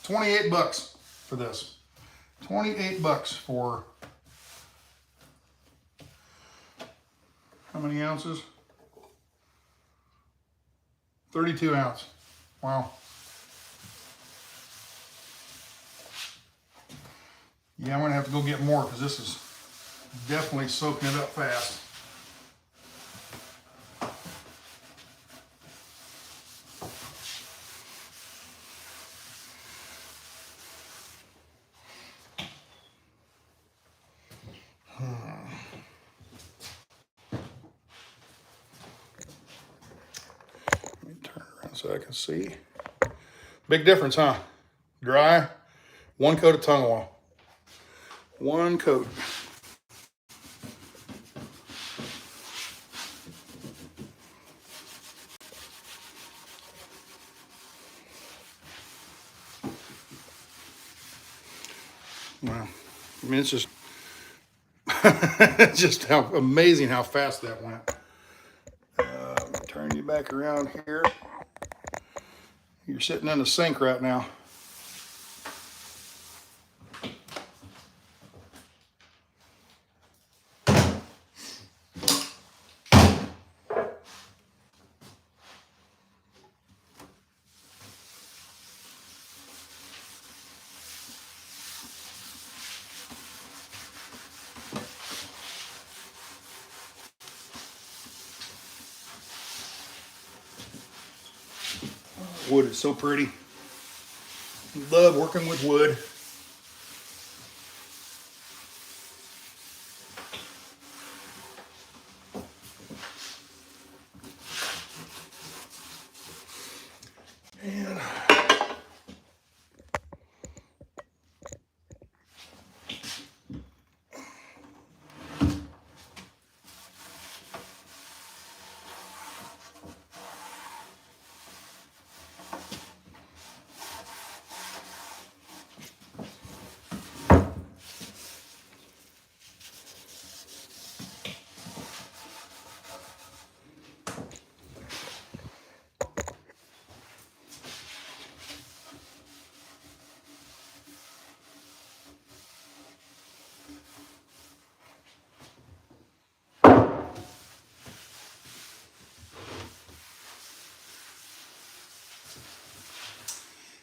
$28 for this. $28 for how many ounces? 32 ounce. Wow. Yeah, I'm gonna have to go get more because this is definitely soaking it up fast. Let me turn around so I can see. Big difference, huh? Dry, one coat of tung oil. One coat. Wow. I mean, it's just, it's just how amazing how fast that went. Turn you back around here. You're sitting in the sink right now. Wood is so pretty. Love working with wood.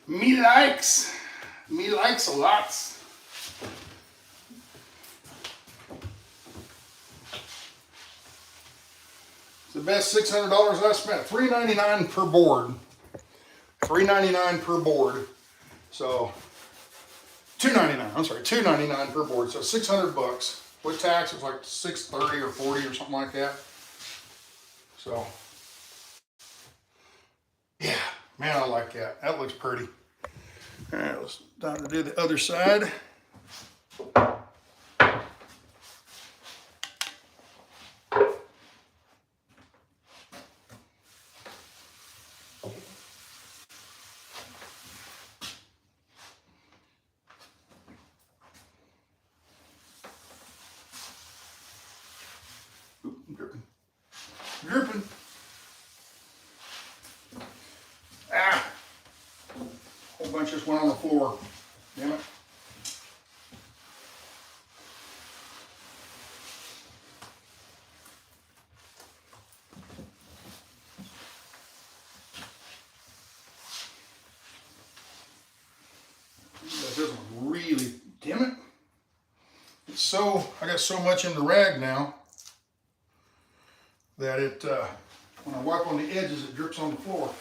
And me likes a lot. It's the best $600 I spent. $3.99 per board. $3.99 per board. So $2.99. I'm sorry, $2.99 per board. So 600 bucks. With tax, it's like $6.30 or $40 or something like that. So yeah, man, I like that. That looks pretty. All right, it's time to do the other side. Oop, I'm dripping. Dripping. Ah! Whole bunch just went on the floor. Damn it. That doesn't really, damn it. It's so, I got so much in the rag now that it, when I wipe on the edges, it drips on the floor.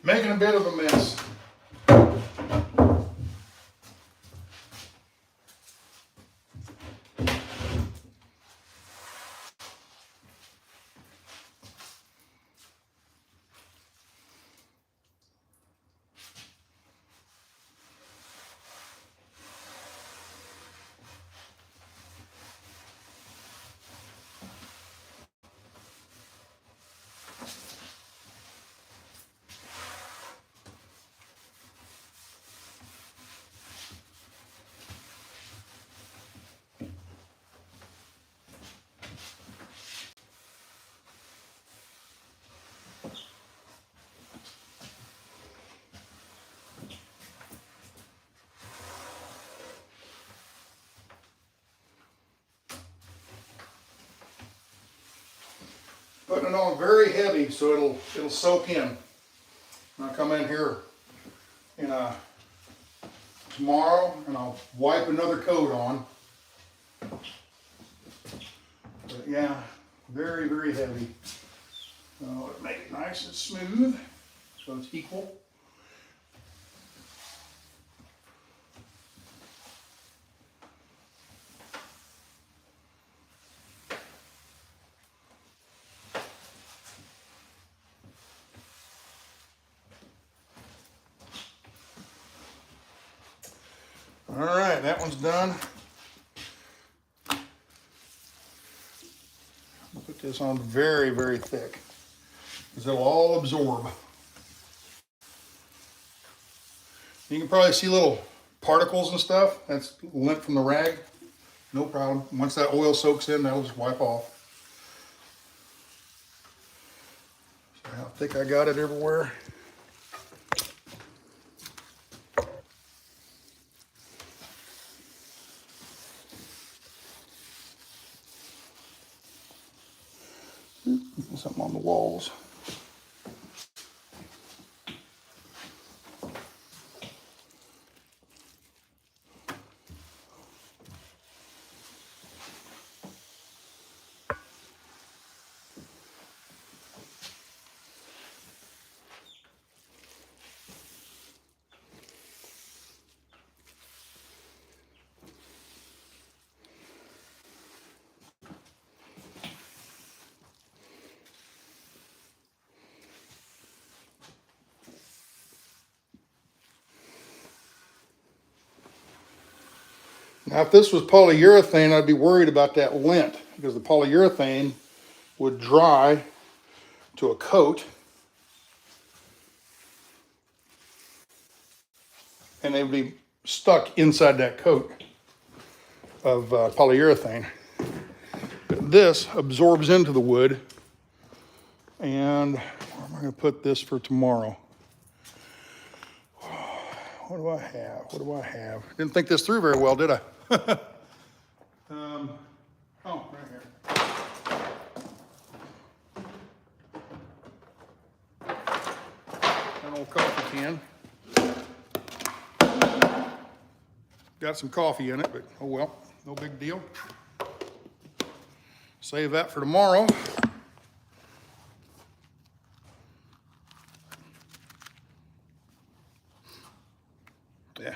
Making a bit of a mess. Putting it on very heavy so it'll soak in. And I'll come in here tomorrow and I'll wipe another coat on. But yeah, very, very heavy. So make it nice and smooth so it's equal. All right, that one's done. I'll put this on very, very thick because it'll all absorb. You can probably see little particles and stuff. That's lint from the rag. No problem. Once that oil soaks in, that'll just wipe off. So how thick I got it everywhere. Something on the walls. Now, if this was polyurethane, I'd be worried about that lint, because the polyurethane would dry to a coat, and they would be stuck inside that coat of polyurethane. But this absorbs into the wood, and where am I going to put this for tomorrow? What do I have? What do I have? Didn't think this through very well, did I? Oh, right here. An old coffee can. Got some coffee in it, but oh well, no big deal. Save that for tomorrow. Yeah.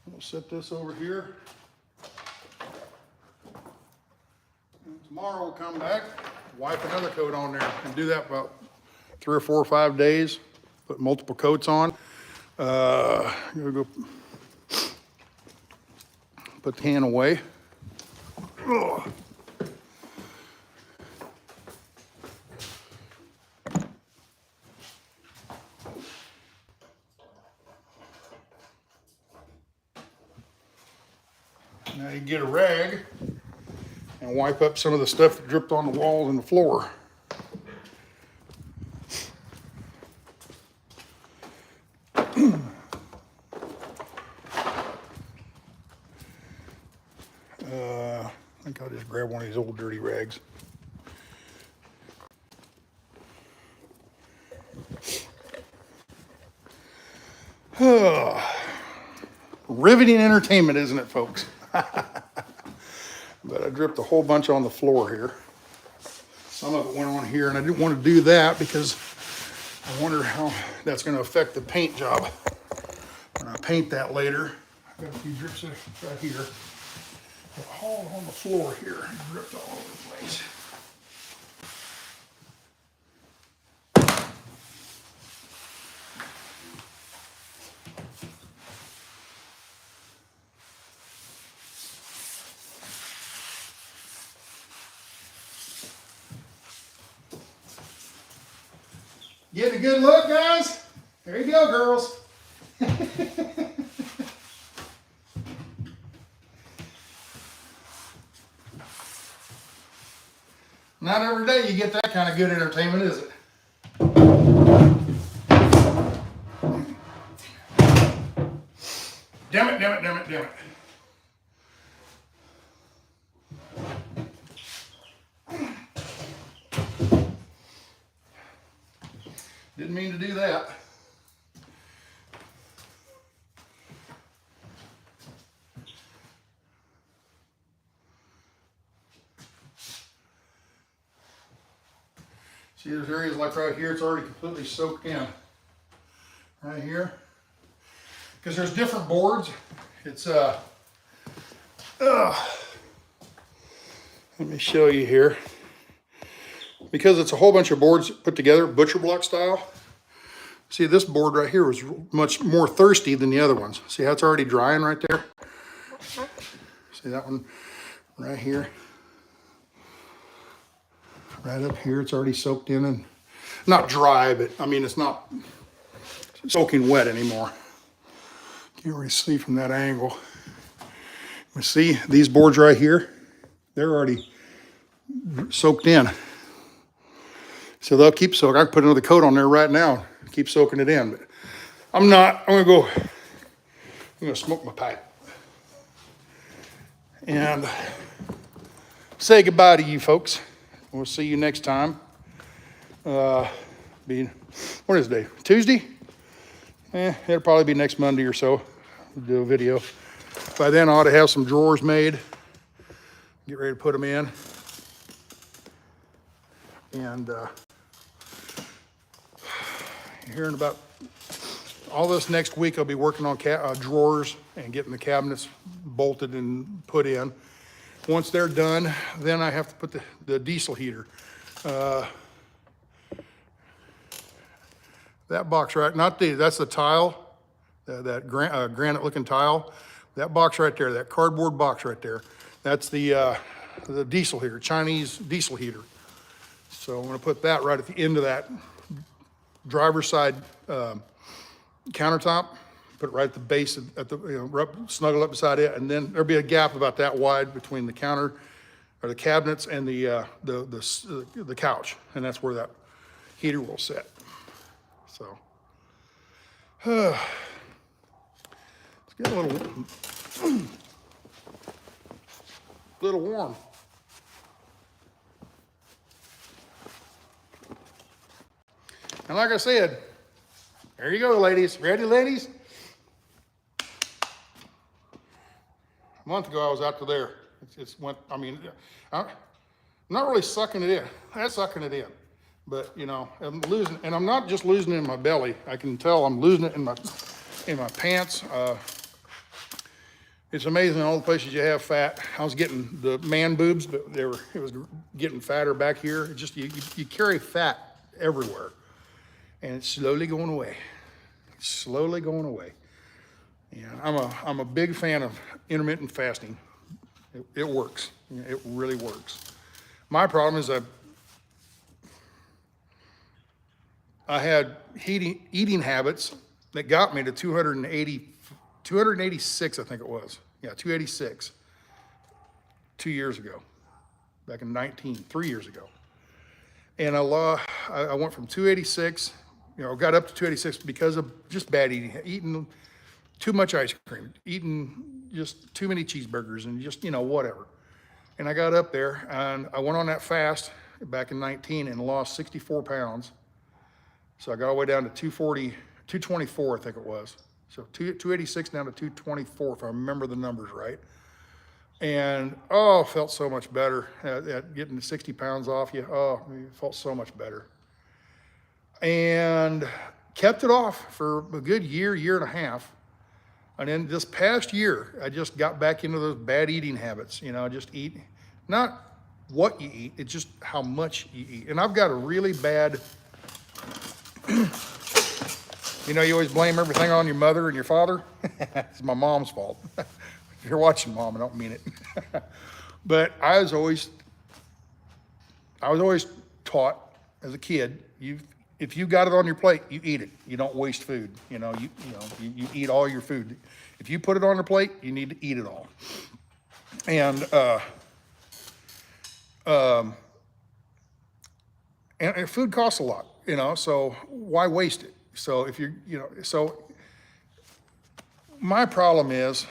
We'll set this over here. And tomorrow we'll come back, wipe another coat on there, and do that about 3 or 4 or 5 days. Put multiple coats on. I'm gonna go put the can away. Ugh. Now you get a rag and wipe up some of the stuff that dripped on the walls and the floor. I think I'll just grab one of these old dirty rags. Riveting entertainment, isn't it, folks? But I dripped a whole bunch on the floor here. Some of it went on here, and I didn't want to do that because I wonder how that's going to affect the paint job when I paint that later. I've got a few drips right here. All on the floor here, dripped all over the place. Getting a good look, guys? There you go, girls. Not every day you get that kind of good entertainment, is it? Damn it, damn it, damn it, damn it. Didn't mean to do that. See, there's areas like right here, it's already completely soaked in. Right here. Because there's different boards. It's, let me show you here. Because it's a whole bunch of boards put together, butcher block style. See, this board right here was much more thirsty than the other ones. See how it's already drying right there? See that one right here? Right up here, it's already soaked in and not dry, but I mean, it's not soaking wet anymore. Can't really see from that angle. You see these boards right here? They're already soaked in. So they'll keep soaking. I can put another coat on there right now, keep soaking it in, but I'm not. I'm gonna smoke my pipe and say goodbye to you folks. We'll see you next time. What is today? Tuesday? It'll probably be next Monday or so. We'll do a video. By then I ought to have some drawers made. Get ready to put them in. And here in about all this next week, I'll be working on drawers and getting the cabinets bolted and put in. Once they're done, then I have to put the diesel heater. That box right, that's the tile, that granite looking tile. That box right there, that cardboard box right there, that's the diesel heater, Chinese diesel heater. So I'm gonna put that right at the end of that driver's side countertop, put it right at the base, snuggle up beside it, and then there'll be a gap about that wide between the counter, or the cabinets, and the couch, and that's where that heater will sit. So, it's getting a little warm. And like I said, there you go, ladies. Ready, ladies? A month ago, I was out to there. I'm not really sucking it in. I'm sucking it in. But, you know, I'm losing, and I'm not just losing it in my belly. I can tell I'm losing it in my pants. It's amazing all the places you have fat. I was getting the man boobs, but it was getting fatter back here. It just, you carry fat everywhere. And it's slowly going away. It's slowly going away. Yeah, I'm a big fan of intermittent fasting. It works. It really works. My problem is I had eating habits that got me to 286, I think it was. Yeah, 286, 2 years ago, back in 3 years ago. And I went from 286, got up to 286 because of just bad eating too much ice cream, eating just too many cheeseburgers and just, whatever. And I got up there and I went on that fast back in 19 and lost 64 pounds. So I got all the way down to 224, I think it was. So 286 down to 224, if I remember the numbers right. And, felt so much better at getting 60 pounds off you. It felt so much better. And kept it off for a good year and a half. And then this past year, I just got back into those bad eating habits. Just eat, not what you eat, it's just how much you eat. And I've got a really bad, you always blame everything on your mother and your father. It's my mom's fault. If you're watching, Mom, I don't mean it. But I was always taught as a kid, if you got it on your plate, you eat it. You don't waste food. You eat all your food. If you put it on the plate, you need to eat it all. And food costs a lot, so why waste it? So if so my problem is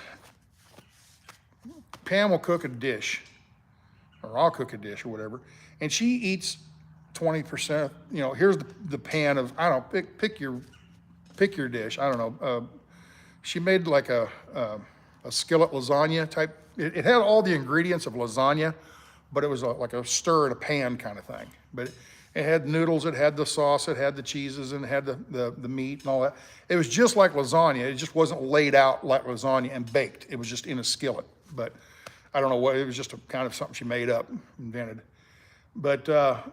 Pam will cook a dish, or I'll cook a dish or whatever, and she eats 20%, here's the pan of, I don't know, pick your dish. I don't know. She made like a skillet lasagna type. It had all the ingredients of lasagna, but it was like a stir in a pan kind of thing. But it had noodles, it had the sauce, it had the cheeses, and it had the meat and all that. It was just like lasagna. It just wasn't laid out like lasagna and baked. It was just in a skillet. But I don't know what, it was just a kind of something she made up, invented. But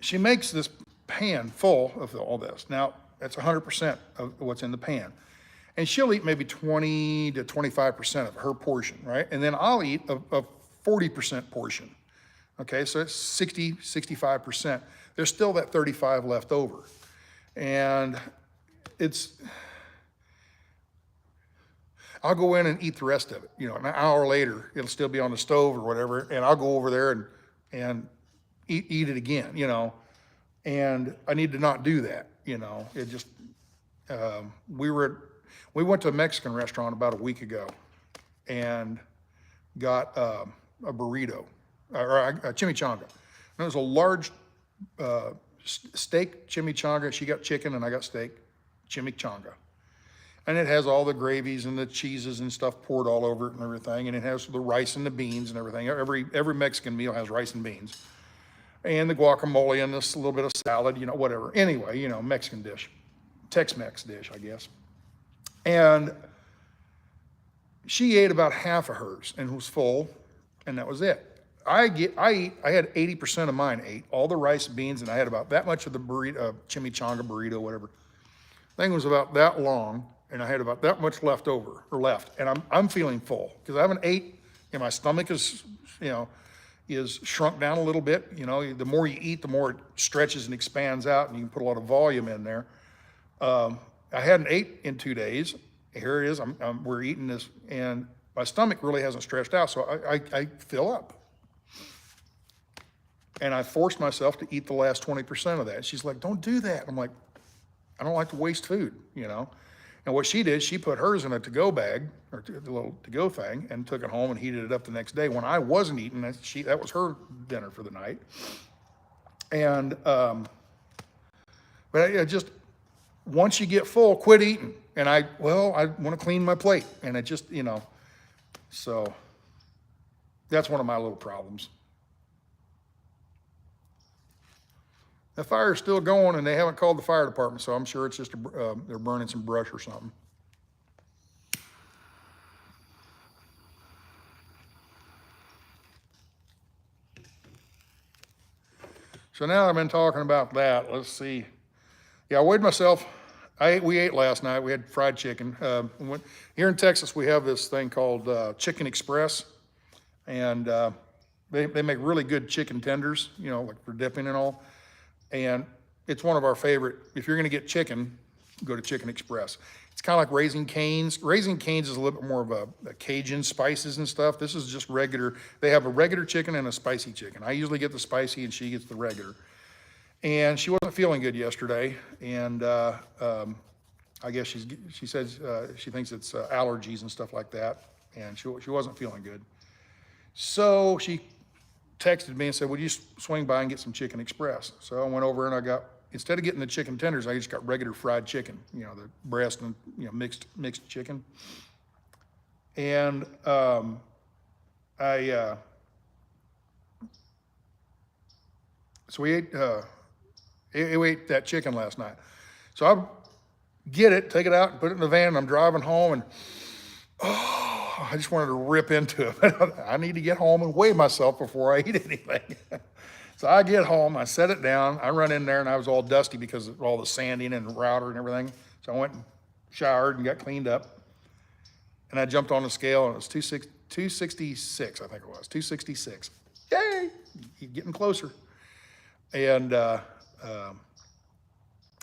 she makes this pan full of all this. Now, that's 100% of what's in the pan. And she'll eat maybe 20 to 25% of her portion, right? And then I'll eat a 40% portion. Okay, so it's 60, 65%. There's still that 35 left over. And I'll go in and eat the rest of it. An hour later, it'll still be on the stove or whatever, and I'll go over there and eat it again, and I need to not do that, it just, we went to a Mexican restaurant about a week ago and got a burrito, or a chimichanga. And it was a large steak chimichanga. She got chicken and I got steak chimichanga. And it has all the gravies and the cheeses and stuff poured all over it and everything. And it has the rice and the beans and everything. Every Mexican meal has rice and beans. And the guacamole and this little bit of salad, whatever. Anyway, Mexican dish, Tex-Mex dish, I guess. And she ate about half of hers and was full. and that was it. I had 80% of mine ate, all the rice and beans, and I had about that much of the burrito, chimichanga burrito, whatever. Thing was about that long, and I had about that much left over, or left, and I'm feeling full, because I haven't ate, and my stomach is, is shrunk down a little bit. The more you eat, the more it stretches and expands out, and you can put a lot of volume in there. I hadn't ate in 2 days. Here it is, we're eating this, and my stomach really hasn't stretched out, so I fill up. And I forced myself to eat the last 20% of that. She's like, don't do that. I'm like, I don't like to waste food, And what she did, she put hers in a to-go bag, or the little to-go thing, and took it home and heated it up the next day. When I wasn't eating, that was her dinner for the night. And, but I just, once you get full, quit eating. And I want to clean my plate. And it just, so that's one of my little problems. The fire's still going, and they haven't called the fire department, so I'm sure it's just they're burning some brush or something. So now I've been talking about that, let's see. Yeah, I weighed myself. We ate last night. We had fried chicken. Here in Texas, we have this thing called Chicken Express, and they make really good chicken tenders, like for dipping and all. And it's one of our favorite. If you're going to get chicken, go to Chicken Express. It's kind of like Raising Cane's. Raising Cane's is a little bit more of a Cajun spices and stuff. This is just regular. They have a regular chicken and a spicy chicken. I usually get the spicy, and she gets the regular. And she wasn't feeling good yesterday, and I guess she says she thinks it's allergies and stuff like that, and she wasn't feeling good. So she texted me and said, would you swing by and get some Chicken Express? So I went over and I got, instead of getting the chicken tenders, I just got regular fried chicken, the breast and mixed chicken. And so we ate that chicken last night. So I get it, take it out, and put it in the van, and I'm driving home, and I just wanted to rip into it. I need to get home and weigh myself before I eat anything. So I get home, I set it down, I run in there, and I was all dusty because of all the sanding and router and everything. So I went and showered and got cleaned up. And I jumped on the scale, and it was 266, I think it was, 266. Yay, getting closer. And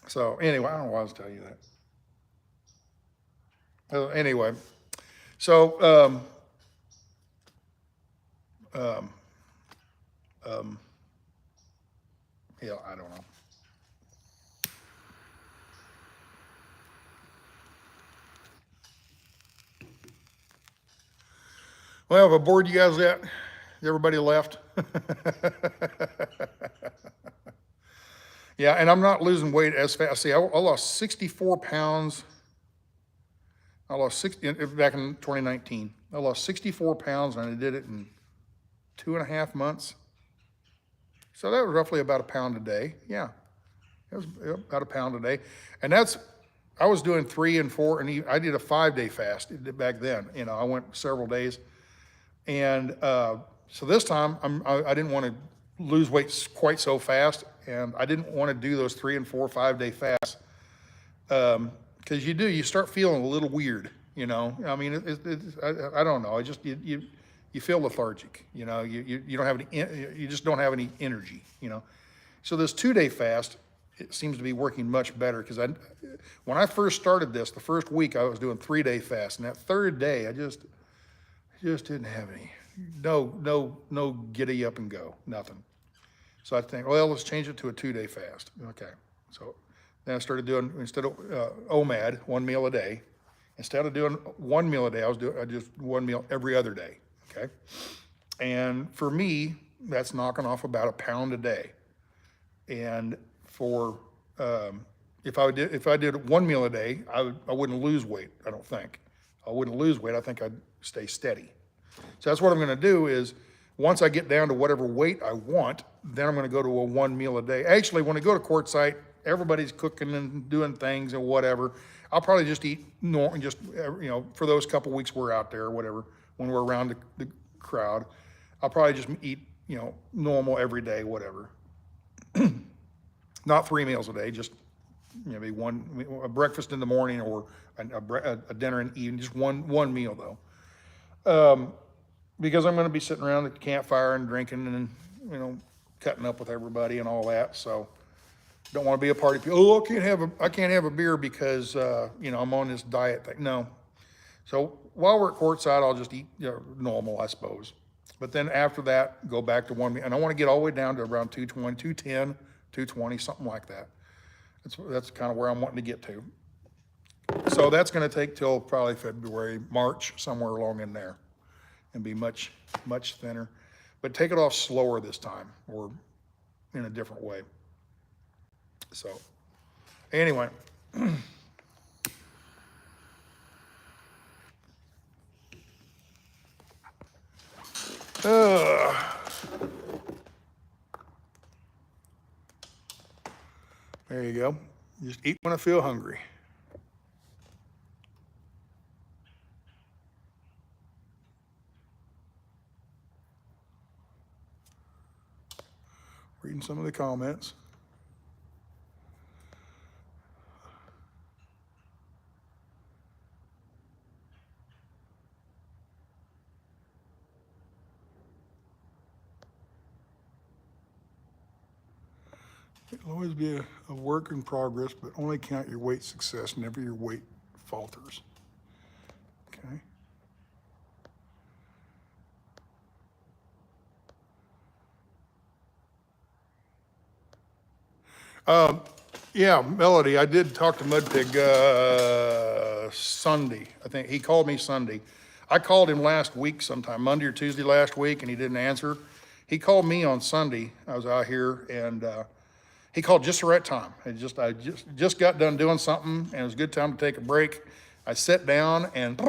so anyway, I don't know why I was telling you that. Anyway, so yeah, I don't know. Well, have I bored you guys yet? Everybody left? Yeah, and I'm not losing weight as fast. See, I lost 64 pounds. I lost back in 2019. I lost 64 pounds, and I did it in 2.5 months. So that was roughly about a pound a day. Yeah, it was about a pound a day. And I was doing 3 and 4, and I did a 5-day fast back then. I went several days. And so this time, I didn't want to lose weight quite so fast, and I didn't want to do those 3 and 4, 5-day fasts. Because you start feeling a little weird, I mean, I don't know. You feel lethargic, you don't have you just don't have any energy, So this 2-day fast, it seems to be working much better, because when I first started this, the first week I was doing 3-day fast, and that 3rd day I just didn't have any, no giddy up and go, nothing. So I think, well, let's change it to a 2-day fast. Okay, so then I started doing, instead of OMAD, 1 meal a day, instead of doing 1 meal a day, I just 1 meal every other day, okay? And for me, that's knocking off about a pound a day. And for, if I did 1 meal a day, I wouldn't lose weight, I don't think. I wouldn't lose weight, I think I'd stay steady. So that's what I'm gonna do is, once I get down to whatever weight I want, then I'm gonna go to a 1 meal a day. Actually, when I go to quartzsite, everybody's cooking and doing things and whatever. I'll probably just eat for those couple weeks we're out there or whatever, when we're around the crowd. I'll probably just eat, normal every day, whatever. Not 3 meals a day, just maybe a breakfast in the morning or a dinner in the evening, just one meal though. Because I'm going to be sitting around the campfire and drinking and cutting up with everybody and all that. So don't want to be a party people. Oh, I can't have a beer because I'm on this diet thing. No. So while we're at courtside, I'll just eat normal, I suppose. But then after that, go back to one meal, and I want to get all the way down to around 220, 210, 220, something like that. That's kind of where I'm wanting to get to. So that's going to take till probably February, March, somewhere along in there, and be much, much thinner. But take it off slower this time, or in a different way. So anyway. There you go. Just eat when I feel hungry. Reading some of the comments. It'll always be a work in progress, but only count your weight success, never your weight falters. Okay. Yeah, Melody, I did talk to Mudpig Sunday. I think he called me Sunday. I called him last week sometime, Monday or Tuesday last week, and he didn't answer. He called me on Sunday. I was out here, and he called just the right time. I just got done doing something, and it was a good time to take a break. I sat down, and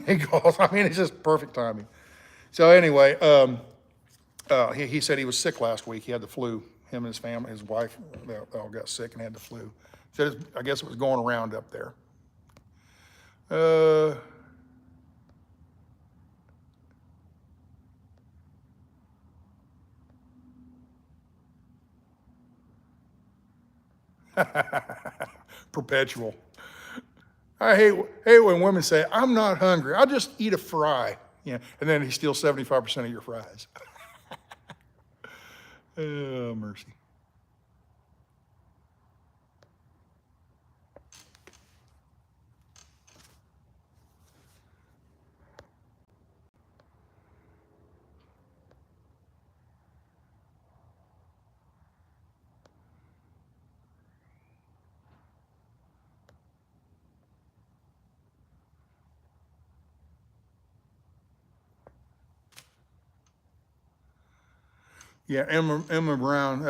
he calls. I mean, it's just perfect timing. So anyway, he said he was sick last week. He had the flu. Him and his family, his wife, they all got sick and had the flu. Said I guess it was going around up there. Perpetual. I hate when women say, "I'm not hungry. I'll just eat a fry." And then he steals 75% of your fries. Oh, mercy. Yeah, Emma Brown,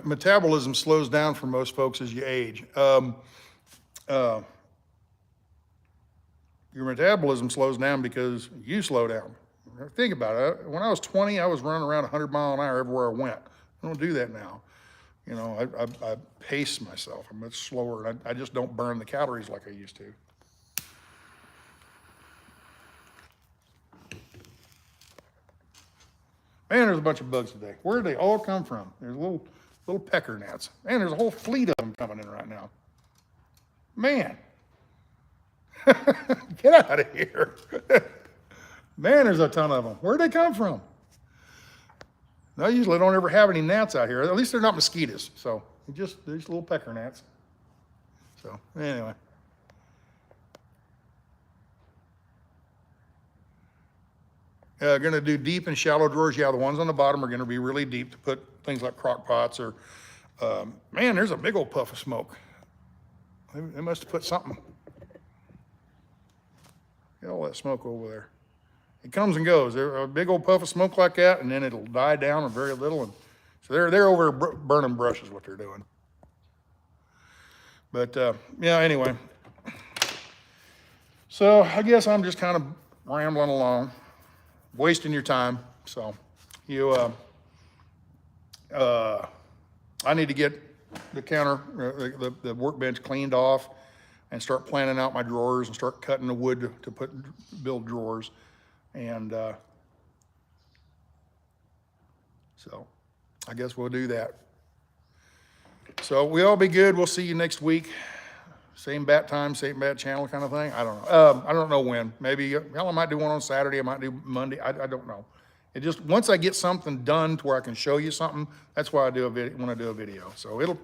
metabolism slows down for most folks as you age. Your metabolism slows down because you slow down. Think about it. When I was 20, I was running around 100 miles an hour everywhere I went. I don't do that now. I pace myself. I'm much slower. I just don't burn the calories like I used to. Man, there's a bunch of bugs today. Where did they all come from? There's little pecker gnats. Man, there's a whole fleet of them coming in right now. Man. Get out of here. Man, there's a ton of them. Where'd they come from? I usually don't ever have any gnats out here. At least they're not mosquitoes. So these little pecker gnats. So anyway. Going to do deep and shallow drawers. Yeah, the ones on the bottom are going to be really deep to put things like crock pots or, man, there's a big old puff of smoke. They must have put something. Get all that smoke over there. It comes and goes. There's a big old puff of smoke like that, and then it'll die down in very little. And so they're over burning brushes, what they're doing. But yeah, anyway. So I guess I'm just kind of rambling along, wasting your time. So I need to get the counter, the workbench cleaned off and start planning out my drawers and start cutting the wood to build drawers. And So I guess we'll do that. So we all be good. We'll see you next week. Same bat time, same bat channel kind of thing. I don't know. I don't know when. Maybe, hell, I might do one on Saturday. I might do Monday. I don't know. It just, once I get something done to where I can show you something, that's why I do a video, when I do a video. So it'll,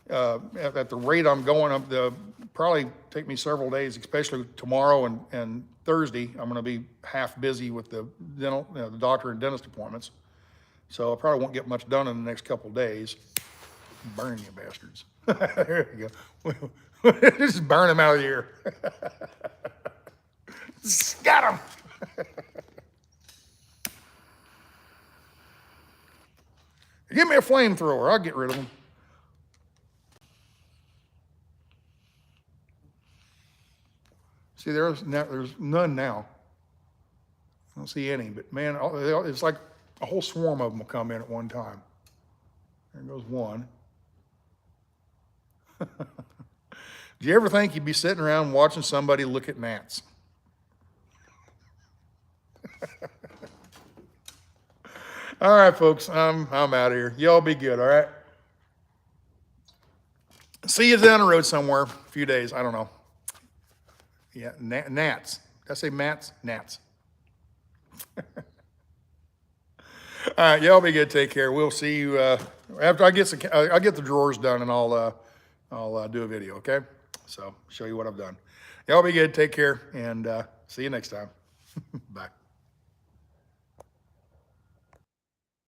at the rate I'm going, probably take me several days, especially tomorrow and Thursday. I'm going to be half busy with the dental, the doctor and dentist appointments. So I probably won't get much done in the next couple of days. Burn you bastards. There you go. Just burn them out of the air. Got them. Give me a flamethrower. I'll get rid of them. See, there's none now. I don't see any, but man, it's like a whole swarm of them will come in at one time. There goes one. Do you ever think you'd be sitting around watching somebody look at gnats? All right, folks, I'm out of here. Y'all be good, all right? See you down the road somewhere, a few days, I don't know. Yeah, gnats. Did I say mats? Gnats. All right, y'all be good, take care. We'll see you, after I get the drawers done and I'll do a video, okay? So, show you what I've done. Y'all be good, take care, and see you next time. Bye.